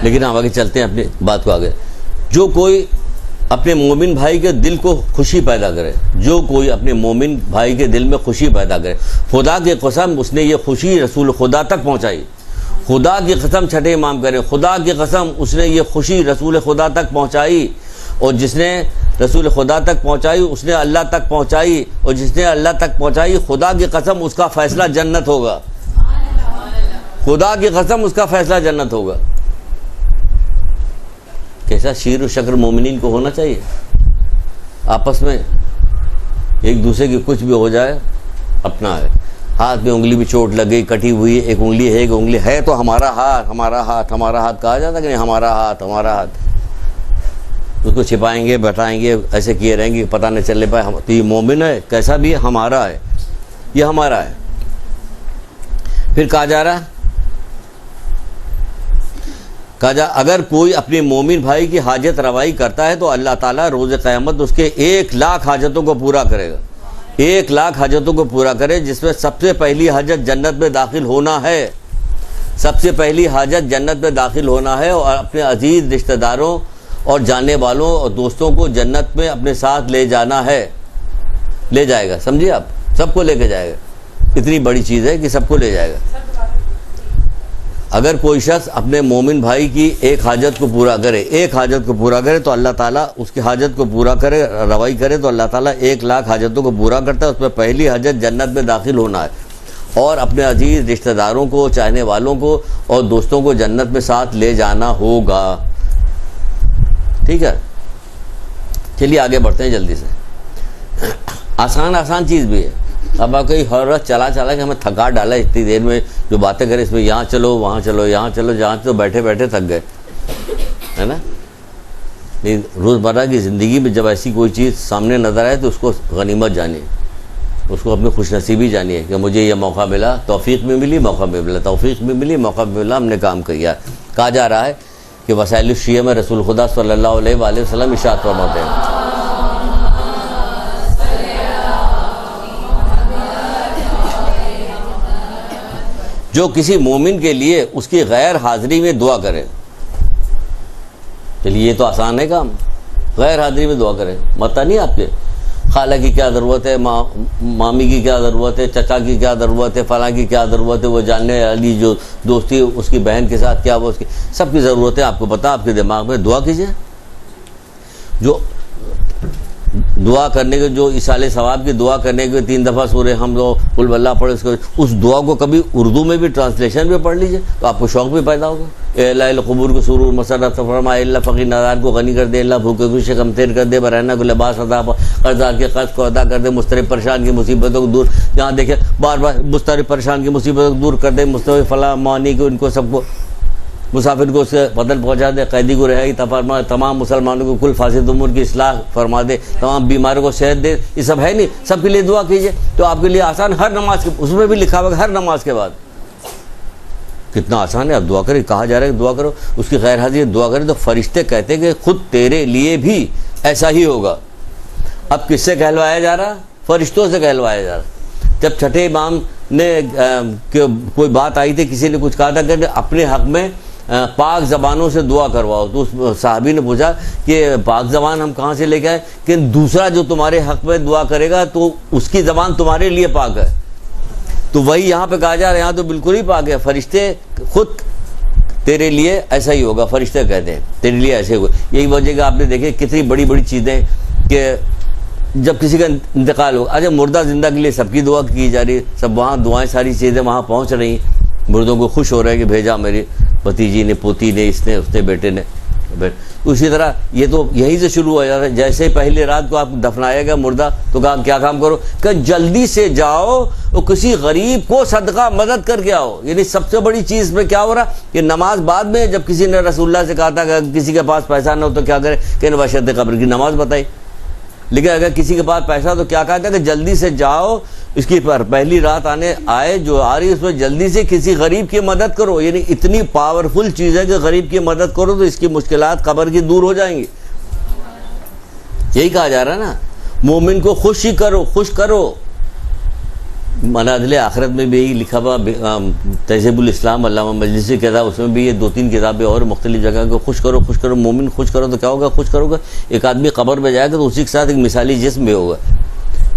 لیکن ہم آگے چلتے ہیں اپنی بات کو آگے. جو کوئی اپنے مومن بھائی کے دل کو خوشی پیدا کرے, جو کوئی اپنے مومن بھائی کے دل میں خوشی پیدا کرے, خدا کی قسم اس نے یہ خوشی رسول خدا تک پہنچائی. خدا کی قسم, چھٹے امام کریں, خدا کی قسم اس نے یہ خوشی رسول خدا تک پہنچائی. اور جس نے رسول خدا تک پہنچائی اس نے اللہ تک پہنچائی, اور جس نے اللہ تک پہنچائی خدا کی قسم اس کا فیصلہ جنت ہوگا. خدا کی قسم اس کا فیصلہ جنت ہوگا. کیسا شیر و شکر مومنین کو ہونا چاہیے. آپس میں ایک دوسرے کی کچھ بھی ہو جائے اپنا ہے. ہاتھ میں انگلی بھی چوٹ لگ گئی, کٹی ہوئی, ایک انگلی ہے تو ہمارا ہاتھ کہا جاتا کہ نہیں, ہمارا ہاتھ. اس کو چھپائیں گے, بٹائیں گے, ایسے کیے رہیں گے, پتہ نہیں چلنے پائے. تو یہ مومن ہے, کیسا بھی ہمارا ہے, یہ ہمارا ہے. پھر کہا جا رہا اگر کوئی اپنے مومن بھائی کی حاجت روائی کرتا ہے تو اللہ تعالیٰ روز قیامت اس کے 1,00,000 حاجتوں کو پورا کرے گا. 1,00,000 حاجتوں کو پورا کرے, جس میں سب سے پہلی حاجت جنت میں داخل ہونا ہے. سب سے پہلی حاجت جنت میں داخل ہونا ہے, اور اپنے عزیز رشتہ داروں اور جاننے والوں اور دوستوں کو جنت میں اپنے ساتھ لے جانا ہے. لے جائے گا, سمجھیے آپ, سب کو لے کے جائے گا. اتنی بڑی چیز ہے کہ سب کو لے جائے گا. اگر کوئی شخص اپنے مومن بھائی کی ایک حاجت کو پورا کرے تو اللہ تعالیٰ اس کی حاجت کو پورا کرے, روائی کرے تو اللہ تعالیٰ 1,00,000 حاجتوں کو پورا کرتا ہے. اس میں پہلی حاجت جنت میں داخل ہونا ہے, اور اپنے عزیز رشتہ داروں کو, چاہنے والوں کو اور دوستوں کو جنت میں ساتھ لے جانا ہوگا. ٹھیک ہے, چلیے آگے بڑھتے ہیں جلدی سے. آسان چیز بھی ہے. اب آپ کہیں ہر وقت چلا کہ ہمیں تھکا ڈالا اتنی دیر میں, جو باتیں کریں اس میں یہاں چلو وہاں چلو, جہاں تو بیٹھے تھک گئے, ہے نا. نہیں, روزمرہ کی زندگی میں جب ایسی کوئی چیز سامنے نظر آئے تو اس کو غنیمت جانیے, اس کو اپنی خوش نصیبی جانیے کہ مجھے یہ موقع ملا, توفیق میں ملی, موقع میں ملا, ہم نے کام کیا. کہا جا رہا ہے کہ وسائل الشیعہ میں رسول خدا صلی اللہ علیہ وآلہ وسلم ارشاد فرماتے ہیں, جو کسی مومن کے لیے اس کی غیر حاضری میں دعا کرے. چلیے یہ تو آسان ہے کام, غیر حاضری میں دعا کرے. مت نہیں آپ کے خالہ کی کیا ضرورت ہے, مامی کی کیا ضرورت ہے, چچا کی کیا ضرورت ہے, فلاں کی کیا ضرورت ہے, وہ جاننے والی جو دوستی اس کی بہن کے ساتھ کیا, وہ اس کی سب کی ضرورت ہے آپ کو پتا, آپ کے دماغ میں. دعا کیجیے. جو دعا کرنے کے, جو اصال ثواب کی دعا کرنے کے 3 دفعہ سورہ حمد و قل واللہ پڑھے, اس دعا کو کبھی اردو میں بھی ٹرانسلیشن بھی پڑھ لیجیے تو آپ کو شوق بھی پیدا ہوگا. اے اللہ القبور کو سرور مسرت فرما, اے اللہ فقیر نادار کو غنی کر دے, اللہ بھوکے کو شکم تیر کر دے, برہنہ کو لباس عطا, قرضدار کے قرض کو ادا کر دے, مضطرب پریشان کی مصیبتوں کو دور, جہاں دیکھیں بار مضطرب پریشان کی مصیبتوں کو دور کر دے, مستوی فلاں معنی کو ان کو سب کو, مسافر کو اس کے بدن پہنچا دے, قیدی کو رہائی فرما, تمام مسلمانوں کو کل فاسد امور کی اصلاح فرما دے, تمام بیماروں کو صحت دے. یہ سب ہے نہیں, سب کے لیے دعا کیجیے تو آپ کے لیے آسان. ہر نماز کے, اس میں بھی لکھا ہوا ہر نماز کے بعد کتنا آسان ہے. اب دعا کرے, کہا جا رہا ہے کہ دعا کرو, اس کی غیر حاضری دعا کرے تو فرشتے کہتے ہیں کہ خود تیرے لیے بھی ایسا ہی ہوگا. اب کس سے کہلوایا جا رہا؟ فرشتوں سے کہلوایا جا رہا. جب چھٹے امام نے کوئی بات آئی تھی, کسی نے کچھ کہا تھا کہ اپنے حق میں پاک زبانوں سے دعا کرواؤ, تو اس صحابی نے پوچھا کہ پاک زبان ہم کہاں سے لے کے آئے؟ کہ دوسرا جو تمہارے حق میں دعا کرے گا تو اس کی زبان تمہارے لیے پاک ہے. تو وہی یہاں پہ کہا جا رہا ہے, یہاں تو بالکل ہی پاک ہے. فرشتے خود تیرے لیے ایسا ہی ہوگا, فرشتے کہتے ہیں تیرے لیے ایسے ہوگا. یہی وجہ کہ آپ نے دیکھے کتنی بڑی بڑی چیزیں کہ جب کسی کا انتقال ہو, اچھا مردہ زندہ کے لیے سب کی دعا کی جا رہی ہے, سب وہاں دعائیں ساری چیزیں وہاں پہنچ رہی ہیں, مردوں کو خوش ہو رہا ہے کہ بھیجا میری بھتیجی نے, پوتی نے, اس نے, اس نے, بیٹے نے. اسی طرح یہ تو یہیں سے شروع ہو جاتا ہے. جیسے پہلی رات کو آپ دفنایا گیا مردہ تو کہا کیا کام کرو, کہ جلدی سے جاؤ اور کسی غریب کو صدقہ مدد کر کے آؤ. یعنی سب سے بڑی چیز میں کیا ہو رہا کہ نماز بعد میں, جب کسی نے رسول اللہ سے کہا تھا کہ کسی کے پاس پیسہ نہ ہو تو کیا کرے, کہ وحشت قبر کی نماز بتائی. لیکن اگر کسی کے پاس پیسہ تو کیا کہا تھا کہ جلدی سے جاؤ, اس کی پر پہلی رات آئے جو آ رہی ہے اس میں جلدی سے کسی غریب کی مدد کرو. یعنی اتنی پاورفل چیز ہے کہ غریب کی مدد کرو تو اس کی مشکلات قبر کی دور ہو جائیں گی. یہی کہا جا رہا ہے نا, مومن کو خوش ہی کرو, خوش کرو. منازل آخرت میں بھی یہی لکھا ہوا, تہذیب الاسلام علامہ مجلسی کی کتاب, اس میں بھی یہ 2-3 کتابیں اور مختلف جگہ کو خوش کرو, خوش کرو. مومن خوش کرو تو کیا ہوگا, خوش کرو گا. ایک آدمی قبر میں جائے گا تو اسی کے ساتھ ایک مثالی جسم بھی ہوگا,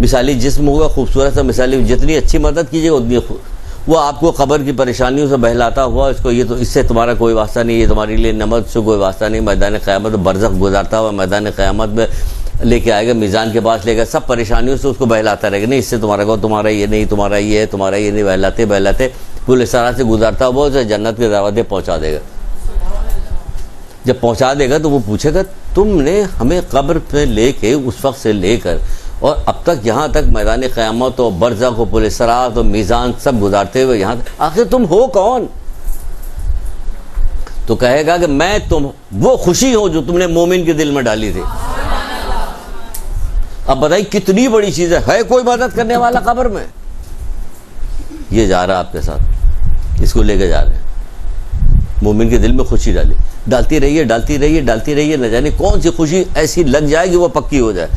مثالی جسم ہوگا خوبصورت سا مثالی. جتنی اچھی مدد کیجیے اتنی وہ آپ کو قبر کی پریشانیوں سے بہلاتا ہوا, اس کو یہ تو اس سے تمہارا کوئی واسطہ نہیں, یہ تمہاری لیے نماز سے کوئی واسطہ نہیں. میدان قیامت برزخ گزارتا ہوا میدان قیامت میں لے کے آئے گا, میزان کے پاس لے گا, سب پریشانیوں سے اس کو بہلاتا رہے گا. نہیں اس سے تمہارا کو, تمہارا یہ نہیں, تمہارا یہ ہے, تمہارا یہ نہیں, بہلاتے بہلاتے پورے سارا سے گزارتا ہوا اسے جنت کے دروازے پہنچا دے گا. جب پہنچا دے گا تو وہ پوچھے گا تم نے ہمیں قبر پہ لے کے اس وقت سے لے کر اور اب تک یہاں تک میدان قیامت و برزخ و پل صراط و میزان سب گزارتے ہوئے یہاں آخر تم ہو کون؟ تو کہے گا کہ میں وہ خوشی ہوں جو تم نے مومن کے دل میں ڈالی تھی. اب بتائیے کتنی بڑی چیز ہے کوئی مدد کرنے والا قبر میں؟ یہ جا رہا آپ کے ساتھ, اس کو لے کے جا رہے ہیں. مومن کے دل میں خوشی ڈالتی رہیے, ڈالتی رہیے, ڈالتی رہیے. نہ جانے کون سی خوشی ایسی لگ جائے گی وہ پکی ہو جائے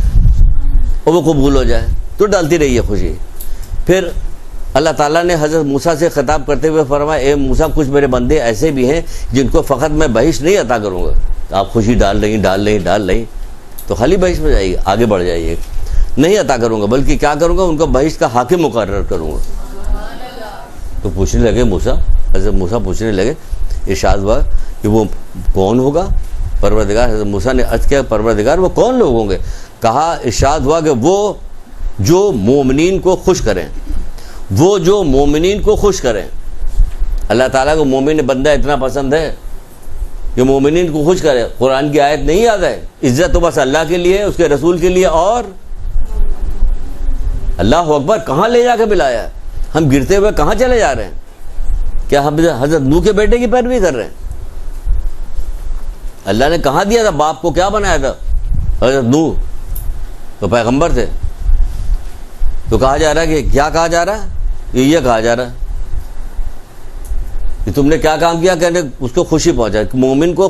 اور وہ قبول ہو جائے, تو ڈالتی رہیے خوشی. پھر اللہ تعالیٰ نے حضرت موسیٰ سے خطاب کرتے ہوئے فرمایا اے موسیٰ کچھ میرے بندے ایسے بھی ہیں جن کو فقط میں بہشت نہیں عطا کروں گا. آپ خوشی ڈال رہی تو خالی بہشت میں جائیے, آگے بڑھ جائیے. نہیں عطا کروں گا بلکہ کیا کروں گا, ان کو بہشت کا حاکم مقرر کروں گا. تو پوچھنے لگے موسیٰ, حضرت موسیٰ پوچھنے لگے, ارشاد ہوا کہ وہ کون ہوگا پروردگار. حضرت موسیٰ نے عرض کیا پروردگار وہ کون لوگ ہوں گے؟ کہا ارشاد ہوا کہ وہ جو مومنین کو خوش کریں, وہ جو مومنین کو خوش کریں. اللہ تعالیٰ کو مومن بندہ اتنا پسند ہے کہ مومنین کو خوش کرے. قرآن کی آیت نہیں یاد ہے, عزت تو بس اللہ کے لیے, اس کے رسول کے لیے. اور اللہ اکبر کہاں لے جا کے بلایا, ہم گرتے ہوئے کہاں چلے جا رہے ہیں؟ کیا ہم حضرت نوح کے بیٹے کی پیروی کر رہے ہیں؟ اللہ نے کہاں دیا تھا, باپ کو کیا بنایا تھا؟ حضرت نوح تو پیغمبر تھے. تو کہا جا رہا ہے کہ کیا کہا جا رہا ہے, یہ کہا جا رہا ہے کہ تم نے کیا کام کیا, کہ اس کو خوشی پہنچا. مومن کو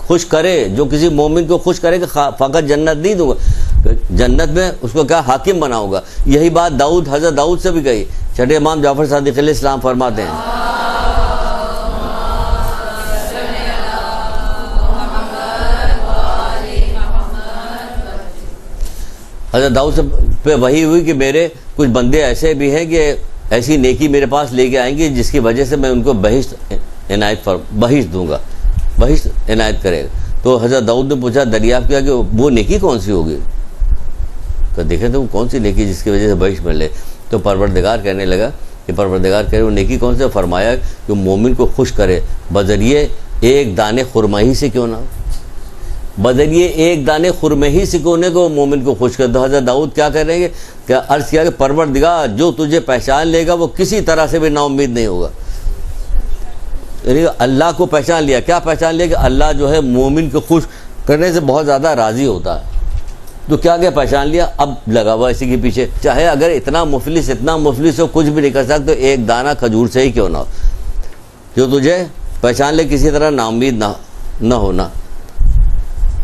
خوش کرے, جو کسی مومن کو خوش کرے کہ فقط جنت نہیں دوں گا, جنت میں اس کو کیا حاکم بناؤں گا. یہی بات حضرت داؤد سے بھی کہی. چھٹے امام جعفر صادق علیہ السلام فرماتے ہیں حضرت داؤد سے پہ وہی ہوئی کہ میرے کچھ بندے ایسے بھی ہیں کہ ایسی نیکی میرے پاس لے کے آئیں گے جس کی وجہ سے میں ان کو بہشت دوں گا, بہشت عنایت کرے گا. تو حضرت داؤد نے پوچھا, دریافت کیا کہ وہ نیکی کون سی ہوگی؟ تو دیکھیں تو وہ کون سی نیکی جس کی وجہ سے بہشت ملے. تو پروردگار کہنے لگا کہ پروردگار کہہ رہے وہ نیکی کون سی؟ فرمایا کہ مومن کو خوش کرے بذریعے ایک دانے خرما ہی سے کیوں نہ ہو, بذریعے ایک دانے خرمے ہی سکونے کو مومن کو خوش کر دو. حضرت داؤد کیا کہہ رہے ہیں کہ عرض کیا کہ پروردگار جو تجھے پہچان لے گا وہ کسی طرح سے بھی نا امید نہیں ہوگا. یعنی اللہ کو پہچان لیا. کیا پہچان لیا؟ کہ اللہ جو ہے مومن کو خوش کرنے سے بہت زیادہ راضی ہوتا ہے. تو کیا پہچان لیا, اب لگا ہوا اسی کے پیچھے. چاہے اگر اتنا مفلس ہو کچھ بھی نہیں کر سکتے, تو ایک دانہ کھجور سے ہی کیوں نہ ہو. جو تجھے پہچان لے، کسی طرح نا امید نہ ہونا۔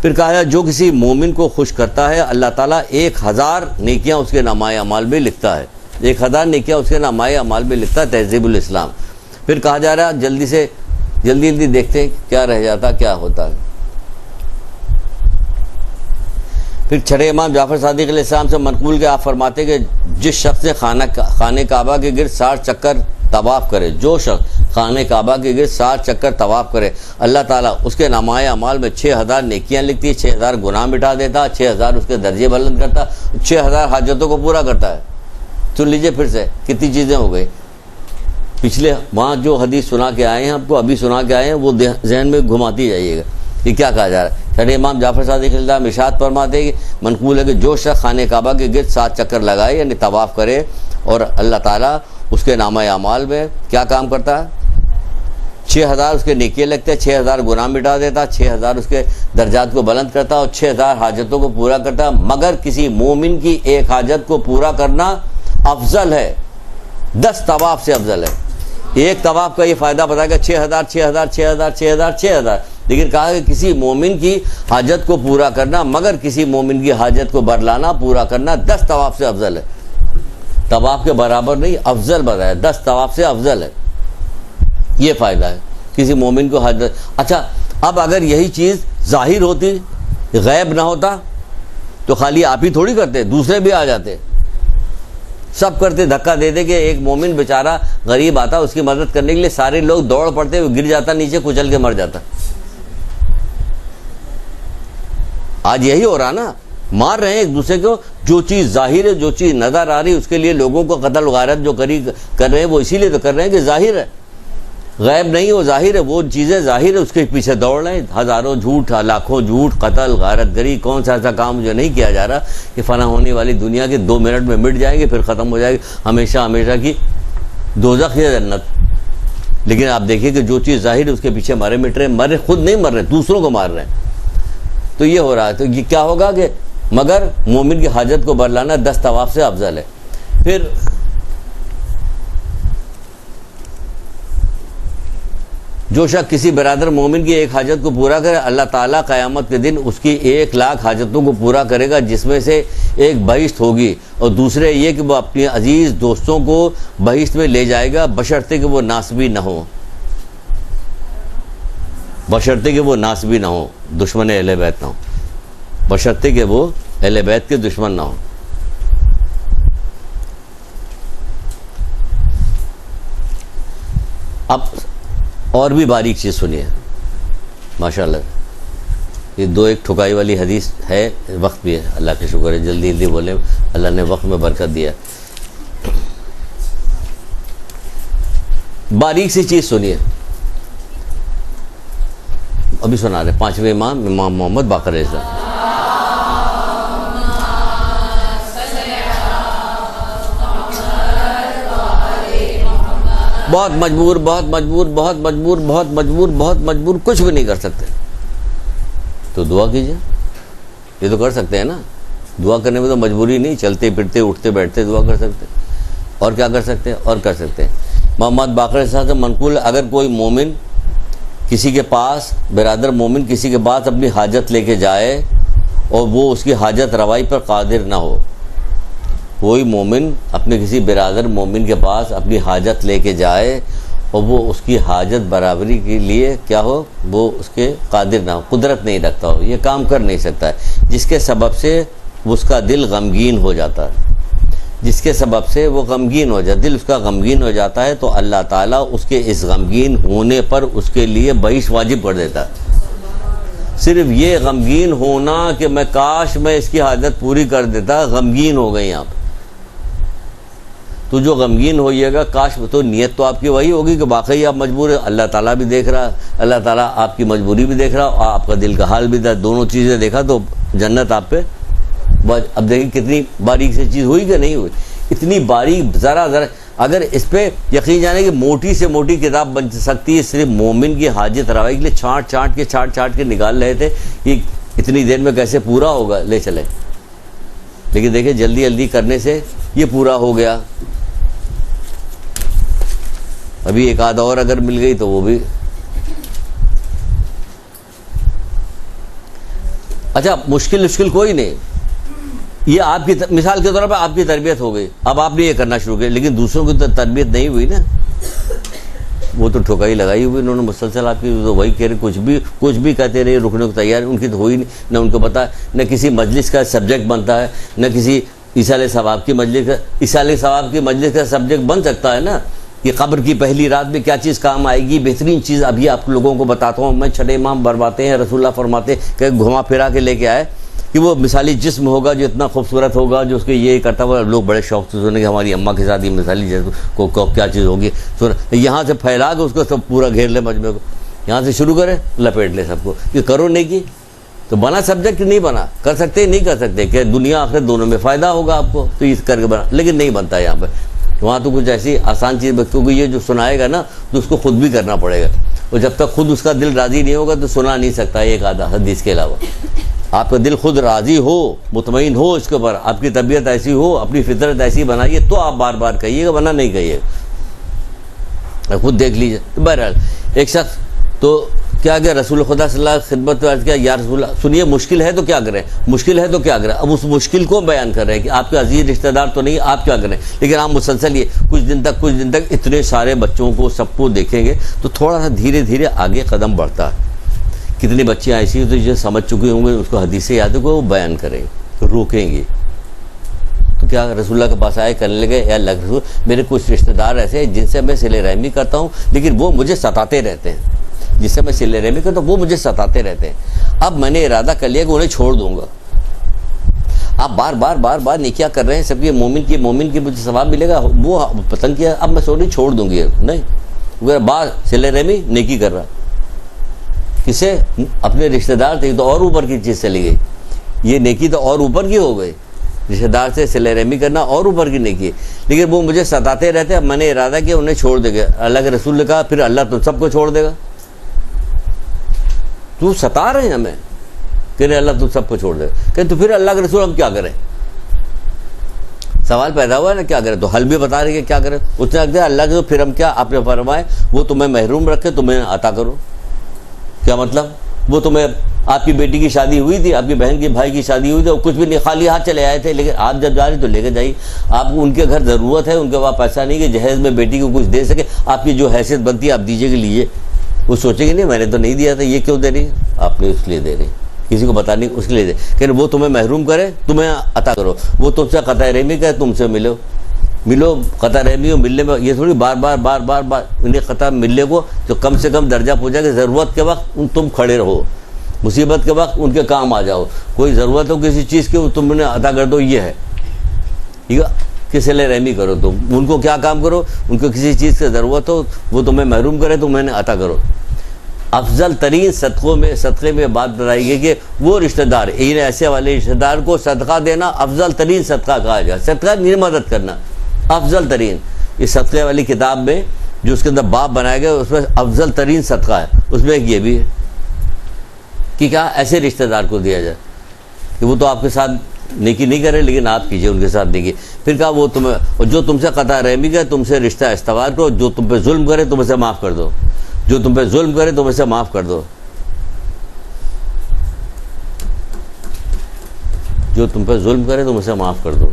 پھر کہا جو کسی مومن کو خوش کرتا ہے اللہ تعالیٰ 1000 نیکیاں اس کے نامۂ اعمال میں لکھتا ہے، 1000 نیکیاں اس کے نامۂ اعمال میں لکھتا ہے۔ تہذیب الاسلام۔ پھر کہا جا رہا جلدی دیکھتے ہیں کیا رہ جاتا کیا ہوتا ہے۔ پھر چھٹے امام جعفر صادق علیہ السلام سے منقول کہ آپ فرماتے کہ جس شخص نے خانہ کعبہ کے گرد 60 چکر طواف کرے، جو شخص خانہ کعبہ کے گرد 60 چکر طواف کرے، اللہ تعالیٰ اس کے نامۂ اعمال میں 6000 نیکیاں لکھتی ہے، 6000 گناہ مٹا دیتا، 6000 اس کے درجے بلند کرتا، 6000 حاجتوں کو پورا کرتا ہے۔ سن لیجئے پھر سے کتنی چیزیں ہو گئی۔ پچھلے وہاں جو حدیث سنا کے آئے ہیں آپ کو، ابھی سنا کے آئے ہیں، وہ ذہن میں گھماتی جائیے گا کہ کیا کہا جا رہا ہے۔ چھٹے امام جعفر صادق علیہ السلام ارشاد فرماتے ہیں کہ منقول ہے کہ جو شخص خانہ کعبہ کے گرد 7 چکر لگائے یعنی طواف کرے، اور اللہ تعالیٰ اس کے نامۂ اعمال میں کیا کام کرتا ہے؟ 6000 اس کے نیکیاں لگتے ہیں، 6000 گناہ مٹا دیتا، 6000 اس کے درجات کو بلند کرتا اور 6000 حاجتوں کو پورا کرتا، مگر کسی مومن کی ایک حاجت کو پورا کرنا افضل ہے، 10 طواف سے افضل ہے۔ ایک طواف کا یہ فائدہ بتایا کہ 6000 لیکن کہا کہ کسی مومن کی حاجت کو پورا کرنا، مگر کسی مومن کی حاجت کو برلانا پورا کرنا 10 طواف سے افضل ہے۔ طواف کے برابر نہیں، افضل بتایا، 10 طواف سے افضل ہے۔ یہ فائدہ ہے کسی مومن کو حاجت۔ اچھا، اب اگر یہی چیز ظاہر ہوتی، غیب نہ ہوتا، تو خالی آپ ہی تھوڑی کرتے، دوسرے بھی آ جاتے، سب کرتے، دھکا دے دے کہ ایک مومن بیچارہ غریب آتا اس کی مدد کرنے کے لیے، سارے لوگ دوڑ پڑتے، وہ گر جاتا نیچے، کچل کے مر جاتا۔ آج یہی ہو رہا نا، مار رہے ہیں ایک دوسرے کو، جو چیز ظاہر ہے، جو چیز نظر آ رہی ہے، اس کے لیے لوگوں کو قتل وغیرت جو کر رہے ہیں، وہ اسی لیے تو کر رہے ہیں کہ ظاہر ہے، غیب نہیں، وہ ظاہر ہے، وہ چیزیں ظاہر ہے، اس کے پیچھے دوڑ رہے ہیں، ہزاروں جھوٹ، لاکھوں جھوٹ، قتل غارت گری، کون سا ایسا کام جو نہیں کیا جا رہا کہ فنا ہونے والی دنیا کے 2 منٹ میں مٹ جائیں گے، پھر ختم ہو جائے گی ہمیشہ کی دوزخ یا جنت۔ لیکن آپ دیکھیے کہ جو چیز ظاہر ہے اس کے پیچھے مارے مٹ رہے ہیں، مرے خود نہیں مر رہے، دوسروں کو مار رہے ہیں۔ تو یہ ہو رہا ہے، تو یہ کیا ہوگا کہ مگر مومن کی حاجت کو برلانا 10 طواف سے افضل ہے۔ پھر جو شخص کسی برادر مومن کی ایک حاجت کو پورا کرے، اللہ تعالیٰ قیامت کے دن اس کی 1,00,000 حاجتوں کو پورا کرے گا، جس میں سے ایک بہشت ہوگی، اور دوسرے یہ کہ وہ اپنے عزیز دوستوں کو بہشت میں لے جائے گا، بشرطے کہ وہ ناسبی نہ ہوں، بشرطے کہ وہ ناسبی نہ ہوں، دشمن اہل بیت نہ ہوں، بشرطے کہ وہ اہل بیت کے دشمن نہ ہوں۔ اب اور بھی باریک چیز سنیے ماشاءاللہ، یہ 2-1 ٹھکائی والی حدیث ہے، وقت بھی ہے، اللہ کا شکر ہے، جلدی بولے، اللہ نے وقت میں برکت دیا۔ باریک سی چیز سنیے، ابھی سنا رہے 5ویں امام محمد باقر علیہ السلام۔ بہت مجبور کچھ بھی نہیں کر سکتے، تو دعا کیجئے، یہ تو کر سکتے ہیں نا، دعا کرنے میں تو مجبوری نہیں، چلتے پھرتے اٹھتے بیٹھتے دعا کر سکتے، اور کیا کر سکتے ہیں، اور کر سکتے ہیں۔ محمد باقر صاحب سے منقول، اگر کوئی مومن کسی کے پاس، برادر مومن کسی کے پاس اپنی حاجت لے کے جائے اور وہ اس کی حاجت روائی پر قادر نہ ہو، کوئی مومن اپنے کسی برادر مومن کے پاس اپنی حاجت لے کے جائے اور وہ اس کی حاجت برابری کے لیے کیا ہو، وہ اس کے قادر نہ ہو، قدرت نہیں رکھتا ہو، یہ کام کر نہیں سکتا ہے، جس کے سبب سے اس کا دل غمگین ہو جاتا ہے، جس کے سبب سے وہ غمگین ہو جاتا ہے، دل اس کا غمگین ہو جاتا ہے، تو اللہ تعالیٰ اس کے اس غمگین ہونے پر اس کے لیے بہشت واجب کر دیتا ہے۔ صرف یہ غمگین ہونا کہ میں کاش میں اس کی حاجت پوری کر دیتا، غمگین ہو گئی آپ، تو جو غمگین ہوئیے گا، کاش، تو نیت تو آپ کی وہی ہوگی کہ واقعی آپ مجبور ہیں، اللہ تعالیٰ بھی دیکھ رہا، اللہ تعالیٰ آپ کی مجبوری بھی دیکھ رہا اور آپ کا دل کا حال بھی دیکھ، دونوں چیزیں دیکھا تو جنت آپ پہ۔ اب دیکھیں کتنی باریک سے چیز ہوئی کہ نہیں ہوئی، اتنی باریک، ذرا اگر اس پہ یقین جانے کہ موٹی سے موٹی کتاب بن سکتی ہے، صرف مومن کی حاجت روائی کے لیے چھانٹ کے نکال رہے تھے، یہ اتنی دیر میں کیسے پورا ہوگا، لے چلے، لیکن دیکھیں جلدی کرنے سے یہ پورا ہو گیا۔ ابھی ایک آدھ اور اگر مل گئی تو وہ بھی. اچھا مشکل کوئی نہیں. یہ آپ کی مثال کے طور پر آپ کی تربیت ہو گئی, اب آپ نے یہ کرنا شروع کیا, لیکن دوسروں کی تربیت نہیں ہوئی نا, وہ تو ٹھوکائی لگائی ہوئی انہوں نے مسلسل آپ کی, تو وہی کہہ رہے کچھ بھی کہتے رہے, رکنے کو تیار. ان کی تو ہوئی نہیں, نہ ان کو پتا, نہ کسی مجلس کا سبجیکٹ بنتا ہے, نہ کسی ایصال ثواب کی مجلس کا سبجیکٹ بن سکتا ہے نا, کہ قبر کی پہلی رات میں کیا چیز کام آئے گی. بہترین چیز ابھی آپ لوگوں کو بتاتا ہوں میں. چھٹے امام برواتے ہیں, رسول اللہ فرماتے ہیں کہ گھما پھرا کے لے کے آئے کہ وہ مثالی جسم ہوگا جو اتنا خوبصورت ہوگا, جو اس کے یہ کرتا ہوا. لوگ بڑے شوق سے سنے کہ ہماری اماں کے ساتھ یہ مثالی جسم کو کیا چیز ہوگی. یہاں سے پھیلا کے اس کو سب پورا گھیر لے مجمع کو, یہاں سے شروع کرے لپیٹ لے سب کو. یہ کرو نہیں کی تو بنا سبجیکٹ نہیں بنا, کر سکتے نہیں کر سکتے, کہ دنیا آخرت دونوں میں فائدہ ہوگا آپ کو, تو اس کر کے بنا, لیکن نہیں بنتا یہاں پہ. وہاں تو کچھ ایسی آسان چیز, کیونکہ یہ جو سنائے گا نا تو اس کو خود بھی کرنا پڑے گا, اور جب تک خود اس کا دل راضی نہیں ہوگا تو سنا نہیں سکتا ایک آدھا حدیث کے علاوہ. آپ کا دل خود راضی ہو, مطمئن ہو اس کے اوپر, آپ کی طبیعت ایسی ہو, اپنی فطرت ایسی بنائیے, تو آپ بار بار کہیے گا, ورنہ نہیں کہیے. خود دیکھ لیجیے. بہرحال ایک شخص تو کیا کہ رسول خدا صلی اللہ علیہ وسلم خدمت میں عرض کیا, یا رسول اللہ سنیے مشکل ہے تو کیا کریں, مشکل ہے تو کیا کریں. اب اس مشکل کو بیان کر رہے ہیں کہ آپ کے عزیز رشتہ دار تو نہیں, آپ کیا کریں. لیکن آپ مسلسل یہ کچھ دن تک اتنے سارے بچوں کو سب کو دیکھیں گے تو تھوڑا سا دھیرے دھیرے آگے قدم بڑھتا ہے. کتنی بچیاں ایسی تو جو سمجھ چکے ہوں گے, اس کو حدیث یاد ہے, وہ بیان کریں گے, روکیں گے. تو کیا رسول اللہ کے پاس آئے, کرنے لگے, اے اللہ کے رسول میرے کچھ رشتہ دار ایسے ہیں جن سے میں صلہ رحمی کرتا ہوں, لیکن وہ مجھے ستاتے رہتے ہیں. جس سے میں صلہ رحمی کرتا ہوں وہ مجھے ستاتے رہتے ہیں. اب میں نے ارادہ کر لیا کہ انہیں چھوڑ دوں گا. آپ بار بار نیکیاں کر رہے ہیں, سب یہ مومن کی مجھے ثواب ملے گا, وہ پسند کیا, اب میں سوچ چھوڑ دوں گی. نہیں, بار صلہ رحمی نیکی کر رہا. کسے, اپنے رشتہ دار تھے تو اور اوپر کی چیز چلی گئی. یہ نیکی تو اور اوپر کی ہو گئی, رشتہ دار سے صلہ رحمی کرنا اور اوپر کی نیکی. لیکن وہ مجھے ستاتے رہتے, اب میں نے ارادہ کیا انہیں چھوڑ دے گا. اللہ کے رسول نے کہا پھر اللہ تو سب کو چھوڑ دے گا. تو ستا رہے ہیں ہمیں کہ اللہ تو سب کو چھوڑ دے گا, کہ تو پھر اللہ کے رسول ہم کیا کریں. سوال پیدا ہوا ہے نا, کیا کریں. تو حل بھی بتا رہے کہ کیا کریں. اس نے کہا اللہ کے تو پھر ہم کیا, آپ نے فرمائے وہ تمہیں محروم رکھے تمہیں عطا کرو. کیا مطلب, وہ تمہیں, آپ کی بیٹی کی شادی ہوئی تھی, آپ کی بہن کی بھائی کی شادی ہوئی تھی, اور کچھ بھی نہیں, خالی ہاتھ چلے آئے تھے, لیکن آپ جب جا رہے تو لے کے جائیے. آپ کو ان کے گھر ضرورت ہے, ان کے پاس پیسہ نہیں کہ جہیز میں بیٹی کو کچھ دے سکے, آپ کی جو حیثیت بنتی ہے آپ دیجیے کہ لیجیے. وہ سوچیں گے نہیں میں نے تو نہیں دیا تھا, یہ کیوں دے رہی, آپ نے اس لیے دے رہی, کسی کو بتا نہیں اس کے لیے دے. کہ وہ تمہیں محروم کرے تمہیں عطا کرو, وہ تم سے قطع رحمی کرے تم سے ملو. قطع رحمی اور ملنے میں یہ تھوڑی بار بار انہیں قطع ملنے کو, تو کم سے کم درجہ پہنچا کہ ضرورت کے وقت تم کھڑے رہو, مصیبت کے وقت ان کے کام آ جاؤ. کوئی ضرورت ہو کسی چیز کی تم انہیں عطا کر دو, یہ ہے ٹھیک ہے. کہ صلہ رحمی کرو, تم ان کو کیا کام کرو, ان کو کسی چیز کی ضرورت ہو وہ تمہیں محروم کرے تم انہیں عطا کرو. افضل ترین صدقے میں بات بتائی گئی کہ وہ رشتہ دار, ایسے والے رشتہ دار کو صدقہ دینا افضل ترین صدقہ کہا جائے. صدقہ نہیں, مدد کرنا افضل ترین. اس صدقے والی کتاب میں جو اس کے اندر باب بنایا گیا اس میں افضل ترین صدقہ ہے, اس میں ایک یہ بھی ہے کہ کیا ایسے رشتہ دار کو دیا جائے کہ وہ تو آپ کے ساتھ نیکی نہیں کرے لیکن آپ کیجئے ان کے ساتھ نیکی. پھر کہا وہ تمہیں, جو تم سے قطع رحمی کرے تم سے رشتہ استوار کرو, جو تم پہ ظلم کرے تم اسے معاف کر دو, جو تم پہ ظلم کرے تم اسے معاف کر دو, جو تم پہ ظلم کرے تم اسے معاف کر دو.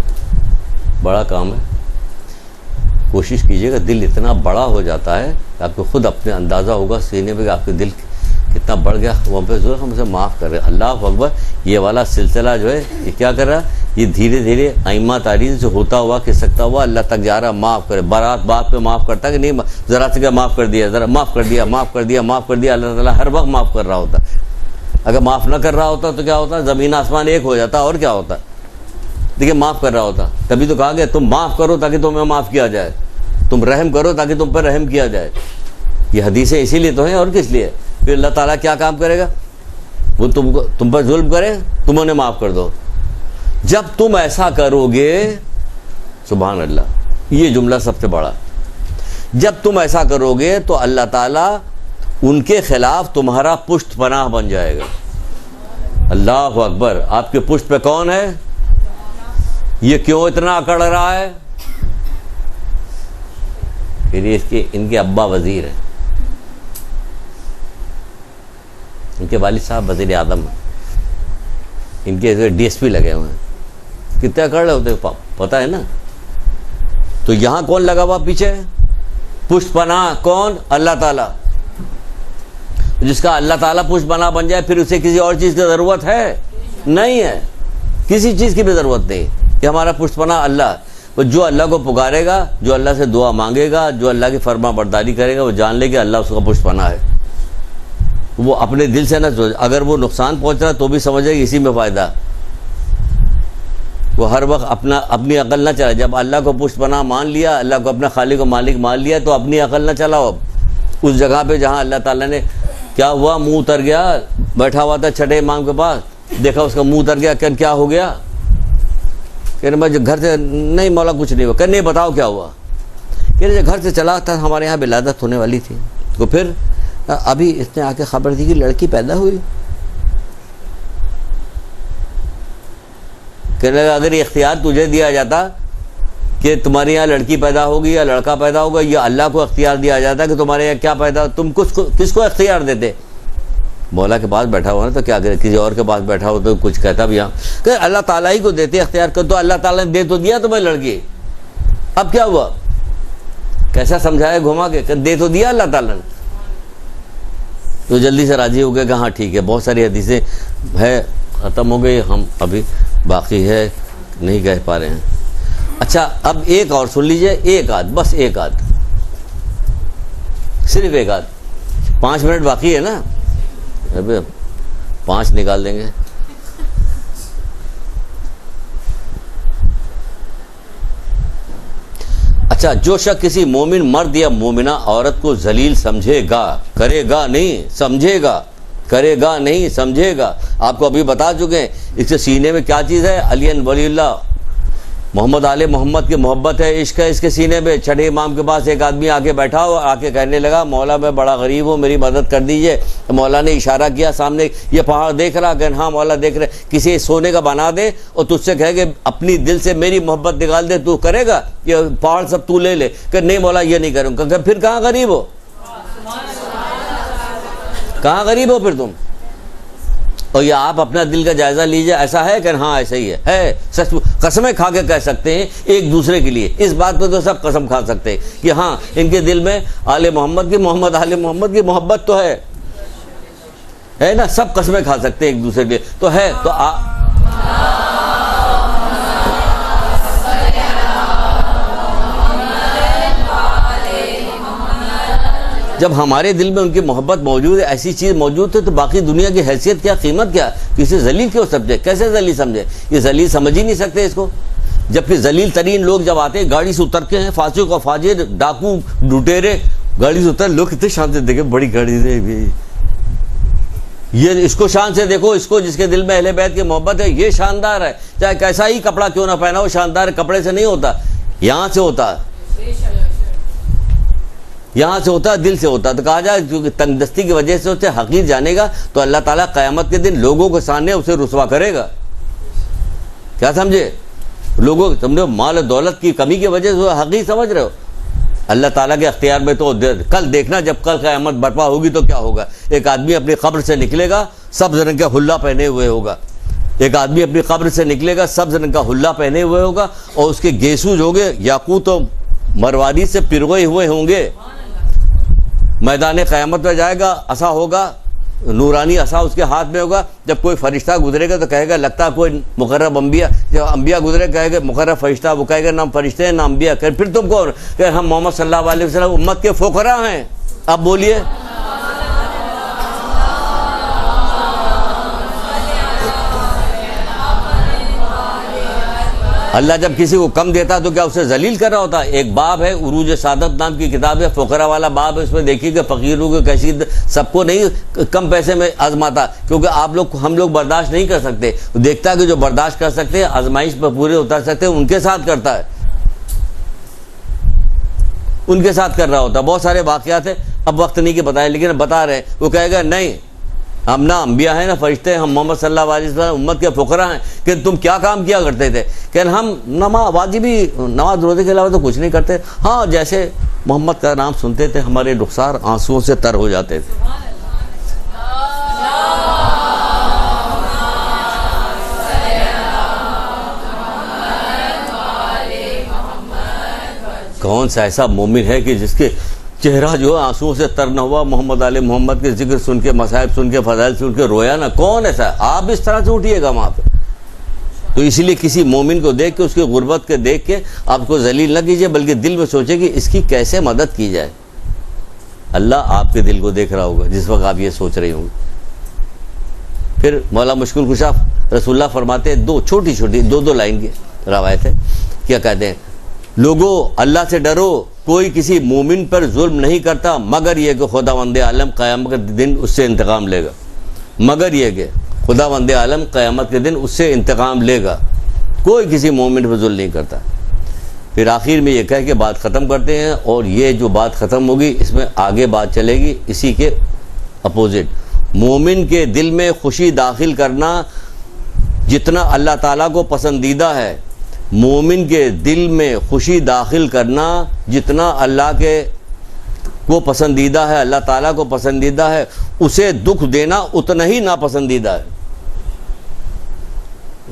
بڑا کام ہے. کوشش کیجیے گا, دل اتنا بڑا ہو جاتا ہے کہ آپ کو خود اپنے اندازہ ہوگا سینے پہ کہ آپ کے دل کتنا بڑھ گیا, وہاں پہ ظلم ہم اسے معاف کر رہے. اللہ اکبر. یہ والا سلسلہ جو ہے یہ کیا کر رہا ہے, یہ دھیرے دھیرے ائمہ تاریخ سے ہوتا ہوا کھسکتا ہوا اللہ تک جا رہا. معاف کرے, بات پہ معاف کرتا کہ نہیں, ذرا سے کیا معاف کر دیا, ذرا معاف کر دیا, معاف کر دیا, معاف کر دیا. اللہ تعالیٰ ہر وقت معاف کر رہا ہوتا. اگر معاف نہ کر رہا ہوتا تو کیا ہوتا, زمین آسمان ایک ہو جاتا, اور کیا ہوتا. دیکھیے معاف کر رہا ہوتا, تبھی تو کہا گیا تم معاف کرو تاکہ تمہیں معاف کیا جائے, تم رحم کرو تاکہ تم پر رحم کیا جائے. یہ حدیثیں اسی لیے تو ہیں, اور کس لیے. پھر اللہ تعالیٰ کیا کام کرے گا, وہ تم پر ظلم کرے تم انہیں معاف کر دو. جب تم ایسا کرو گے, سبحان اللہ, یہ جملہ سب سے بڑا, جب تم ایسا کرو گے تو اللہ تعالیٰ ان کے خلاف تمہارا پشت پناہ بن جائے گا. اللہ اکبر. آپ کے پشت پہ کون ہے, یہ کیوں اتنا اکڑ رہا ہے, پھر ان کے ابا وزیر ہیں، ان کے والد صاحب وزیر اعظم ہیں، ان کے ڈی ایس پی لگے ہوئے ہیں، کتنے کر رہے ہوتے پتہ ہے نا. تو یہاں کون لگا ہوا پیچھے؟ پشت پناہ. کون؟ اللہ تعالیٰ. جس کا اللہ تعالیٰ پشت پناہ بن جائے پھر اسے کسی اور چیز کی ضرورت ہے نہیں ہے، کسی چیز کی بھی ضرورت نہیں کہ ہمارا پشت پناہ اللہ. جو اللہ کو پکارے گا، جو اللہ سے دعا مانگے گا، جو اللہ کی فرما برداری کرے گا، وہ جان لے کہ اللہ اس کا پشت پناہ ہے. وہ اپنے دل سے نہ سوچ، اگر وہ نقصان پہنچ رہا تو بھی سمجھے کہ اسی میں فائدہ. وہ ہر وقت اپنی عقل نہ چلائے. جب اللہ کو پشت پناہ مان لیا، اللہ کو اپنا خالق و مالک مان لیا، تو اپنی عقل نہ چلاؤ. اب اس جگہ پہ جہاں اللہ تعالیٰ نے کیا ہوا، منہ اتر گیا، بیٹھا ہوا تھا چھٹے امام کے پاس، دیکھا اس کا منہ اتر گیا، کہ کیا ہو گیا؟ کہ میں گھر سے نہیں مولا کچھ نہیں ہوا. کہ نہیں بتاؤ کیا ہوا؟ کہ گھر سے چلا تھا، ہمارے یہاں ولادت ہونے والی تھی، تو پھر ابھی اس نے آ کے خبر دی کہ لڑکی پیدا ہوئی. کہنے لگا اگر یہ اختیار تجھے دیا جاتا کہ تمہارے یہاں لڑکی پیدا ہوگی یا لڑکا پیدا ہوگا، یا اللہ کو اختیار دیا جاتا کہ تمہارے یہاں کیا پیدا، تم کس کو اختیار دیتے؟ مولا کے پاس بیٹھا ہوا نا، تو کیا کرے، کسی اور کے پاس بیٹھا ہو تو کچھ کہتا بھی. یہاں کہ اللہ تعالیٰ ہی کو دیتے اختیار کر، تو اللہ تعالیٰ نے دے تو دیا تمہیں لڑکی، اب کیا ہوا؟ کیسا سمجھایا گھما کے، کہ دے تو دیا اللہ تعالیٰ نے. تو جلدی سے راضی ہو گیا کہ ہاں ٹھیک ہے. بہت ساری حدیثیں ہے، ختم ہو گئی، ہم ابھی باقی ہے نہیں کہہ پا رہے ہیں. اچھا اب ایک اور سن لیجئے، ایک آدھ، بس ایک آدھ، صرف ایک آدھ. 5 منٹ باقی ہے نا، 5 نکال دیں گے. اچھا، جو شخص کسی مومن مرد یا مومنہ عورت کو ذلیل سمجھے گا، کرے گا نہیں سمجھے گا، کرے گا نہیں سمجھے گا. آپ کو ابھی بتا چکے ہیں اس کے سینے میں کیا چیز ہے، علی ولی اللہ، محمد آل محمد کی محبت ہے، عشق ہے اس کے سینے میں. چھٹے امام کے پاس ایک آدمی آ کے بیٹھا ہو، آ کے کہنے لگا مولا میں بڑا غریب ہوں، میری مدد کر دیجئے. تو مولا نے اشارہ کیا سامنے، یہ پہاڑ دیکھ رہا؟ کہ ہاں مولا دیکھ رہے. کسی سونے کا بنا دے اور تجھ سے کہے کہ اپنی دل سے میری محبت نکال دے، تو کرے گا؟ یہ پہاڑ سب تو لے لے. کہ نہیں مولا یہ نہیں کروں. کہ پھر کہاں غریب ہو، کہاں غریب ہو پھر تم؟ اور یہ آپ اپنا دل کا جائزہ لیجئے، ایسا ہے کہ ہاں ایسا ہی ہے سچ. قسمیں کھا کے کہہ سکتے ہیں ایک دوسرے کے لیے، اس بات پہ تو سب قسم کھا سکتے ہیں کہ ہاں ان کے دل میں آل محمد کی، محمد آل محمد کی محبت تو ہے نا. سب قسمیں کھا سکتے ہیں ایک دوسرے کے لیے تو ہے. تو جب ہمارے دل میں ان کی محبت موجود ہے، ایسی چیز موجود ہے، تو باقی دنیا کی حیثیت کیا، قیمت کیا؟ کسی ذلیل کیوں سمجھے؟ کیسے ذلیل سمجھے؟ یہ ذلیل سمجھ ہی نہیں سکتے اس کو. جبکہ ذلیل ترین لوگ جب آتے ہیں گاڑی سے اتر کے ہیں، فاسق و فاجر، ڈاکو، لٹیرے، گاڑی سے اتر، لوگ کتنے شان سے دیکھیں، بڑی گاڑی سے، یہ اس کو شان سے دیکھو، اس کو جس کے دل میں اہل بیت کی محبت ہے، یہ شاندار ہے، چاہے کیسا ہی کپڑا کیوں نہ پہنا ہو، شاندار کپڑے سے نہیں ہوتا، یہاں سے ہوتا ہے، یہاں سے ہوتا ہے، دل سے ہوتا ہے. تو کہا جائے کیونکہ تنگ دستی کی وجہ سے اسے حقیر جانے گا تو اللہ تعالیٰ قیامت کے دن لوگوں کے سامنے اسے رسوا کرے گا. کیا سمجھے؟ لوگوں سمجھو مال و دولت کی کمی کی وجہ سے حقیر سمجھ رہے ہو. اللہ تعالیٰ کے اختیار میں تو کل دیکھنا، جب کل قیامت برپا ہوگی تو کیا ہوگا. ایک آدمی اپنی قبر سے نکلے گا سبز رنگ کا حلہ پہنے ہوئے ہوگا، ایک آدمی اپنی قبر سے نکلے گا سبز رنگ کا حلہ پہنے ہوئے ہوگا، اور اس کے گیسو جو گے یاقوت و مرواری سے پروئے ہوئے ہوں گے. میدان قیامت میں جائے گا، عصا ہوگا، نورانی عصا اس کے ہاتھ میں ہوگا. جب کوئی فرشتہ گزرے گا تو کہے گا لگتا کوئی مقرب انبیاء، جب انبیاء گزرے کہے گا مقرب فرشتہ، وہ کہے گا نہ فرشتے ہیں نہ انبیاء. پھر تم کو کہ ہم محمد صلی اللہ علیہ وسلم امت کے فقراء ہیں. اب بولیے، اللہ جب کسی کو کم دیتا تو کیا اسے ذلیل کر رہا ہوتا؟ ایک باب ہے عروج سعادت نام کی کتاب ہے، فقراء والا باب ہے، اس میں دیکھیے کہ فقیروں کو کیسی، سب کو نہیں کم پیسے میں آزماتا، کیونکہ ہم لوگ برداشت نہیں کر سکتے. دیکھتا ہے کہ جو برداشت کر سکتے ہیں، آزمائش پر پورے اتر سکتے ہیں، ان کے ساتھ کرتا ہے، ان کے ساتھ کر رہا ہوتا. بہت سارے واقعات ہیں، اب وقت نہیں کہ بتائے، لیکن بتا رہے ہیں. وہ کہے گا نہیں ہم نہ انبیاء ہیں نہ فرشتے ہیں، ہم محمد صلی اللہ علیہ وسلم امت کے فقراء ہیں. کہ تم کیا کام کیا کرتے تھے؟ کہ ہم نماز واجبی نماز روزے کے علاوہ تو کچھ نہیں کرتے. ہاں جیسے محمد کا نام سنتے تھے ہمارے رخسار آنسوؤں سے تر ہو جاتے تھے. کون سا ایسا مومن ہے کہ جس کے چہرہ جو ہے آنسوؤں سے تر نہ ہوا محمد آل محمد کے ذکر سن کے، مصائب سن کے، فضائل سن کے رویا نا؟ کون ایسا ہے؟ آپ اس طرح سے اٹھیے گا وہاں پہ. تو اسی لیے کسی مومن کو دیکھ کے، اس کی غربت کے دیکھ کے آپ کو ذلیل نہ کیجیے، بلکہ دل میں سوچے کہ اس کی کیسے مدد کی جائے. اللہ آپ کے دل کو دیکھ رہا ہوگا جس وقت آپ یہ سوچ رہے ہوں گے. پھر مولا مشکل کشا رسول اللہ فرماتے ہیں، دو چھوٹی چھوٹی دو لائن کی روایت ہے، کیا کہتے ہیں؟ لوگو اللہ سے ڈرو، کوئی کسی مومن پر ظلم نہیں کرتا مگر یہ کہ خداوند عالم قیامت کے دن اس سے انتقام لے گا. مگر یہ کہ خداوند عالم قیامت کے دن اس سے انتقام لے گا. کوئی کسی مومن پر ظلم نہیں کرتا. پھر آخر میں یہ کہہ کے بات ختم کرتے ہیں، اور یہ جو بات ختم ہوگی اس میں آگے بات چلے گی اسی کے اپوزٹ. مومن کے دل میں خوشی داخل کرنا جتنا اللہ تعالیٰ کو پسندیدہ ہے، مومن کے دل میں خوشی داخل کرنا جتنا اللہ کے کو پسندیدہ ہے، اللہ تعالیٰ کو پسندیدہ ہے، اسے دکھ دینا اتنا ہی ناپسندیدہ ہے.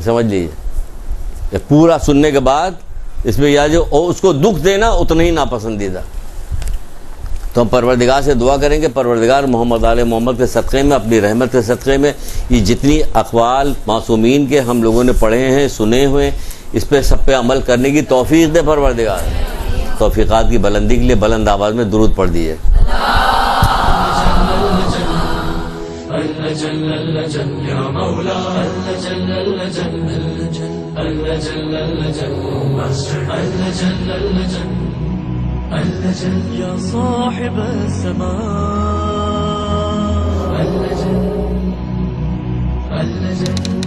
سمجھ لیجیے، پورا سننے کے بعد اس میں یا جو اور اس کو دکھ دینا اتنا ہی ناپسندیدہ. تو ہم پروردگار سے دعا کریں گے، پروردگار محمد آل محمد کے صدقے میں، اپنی رحمت کے صدقے میں، یہ جتنی اقوال معصومین کے ہم لوگوں نے پڑھے ہیں، سنے ہوئے، اس پہ سب پہ عمل کرنے کی توفیق دے پروردگار. توفیقات کی بلندی کے لیے بلند آواز میں درود پڑھ دیجیے. يا صاحب السماء اللجن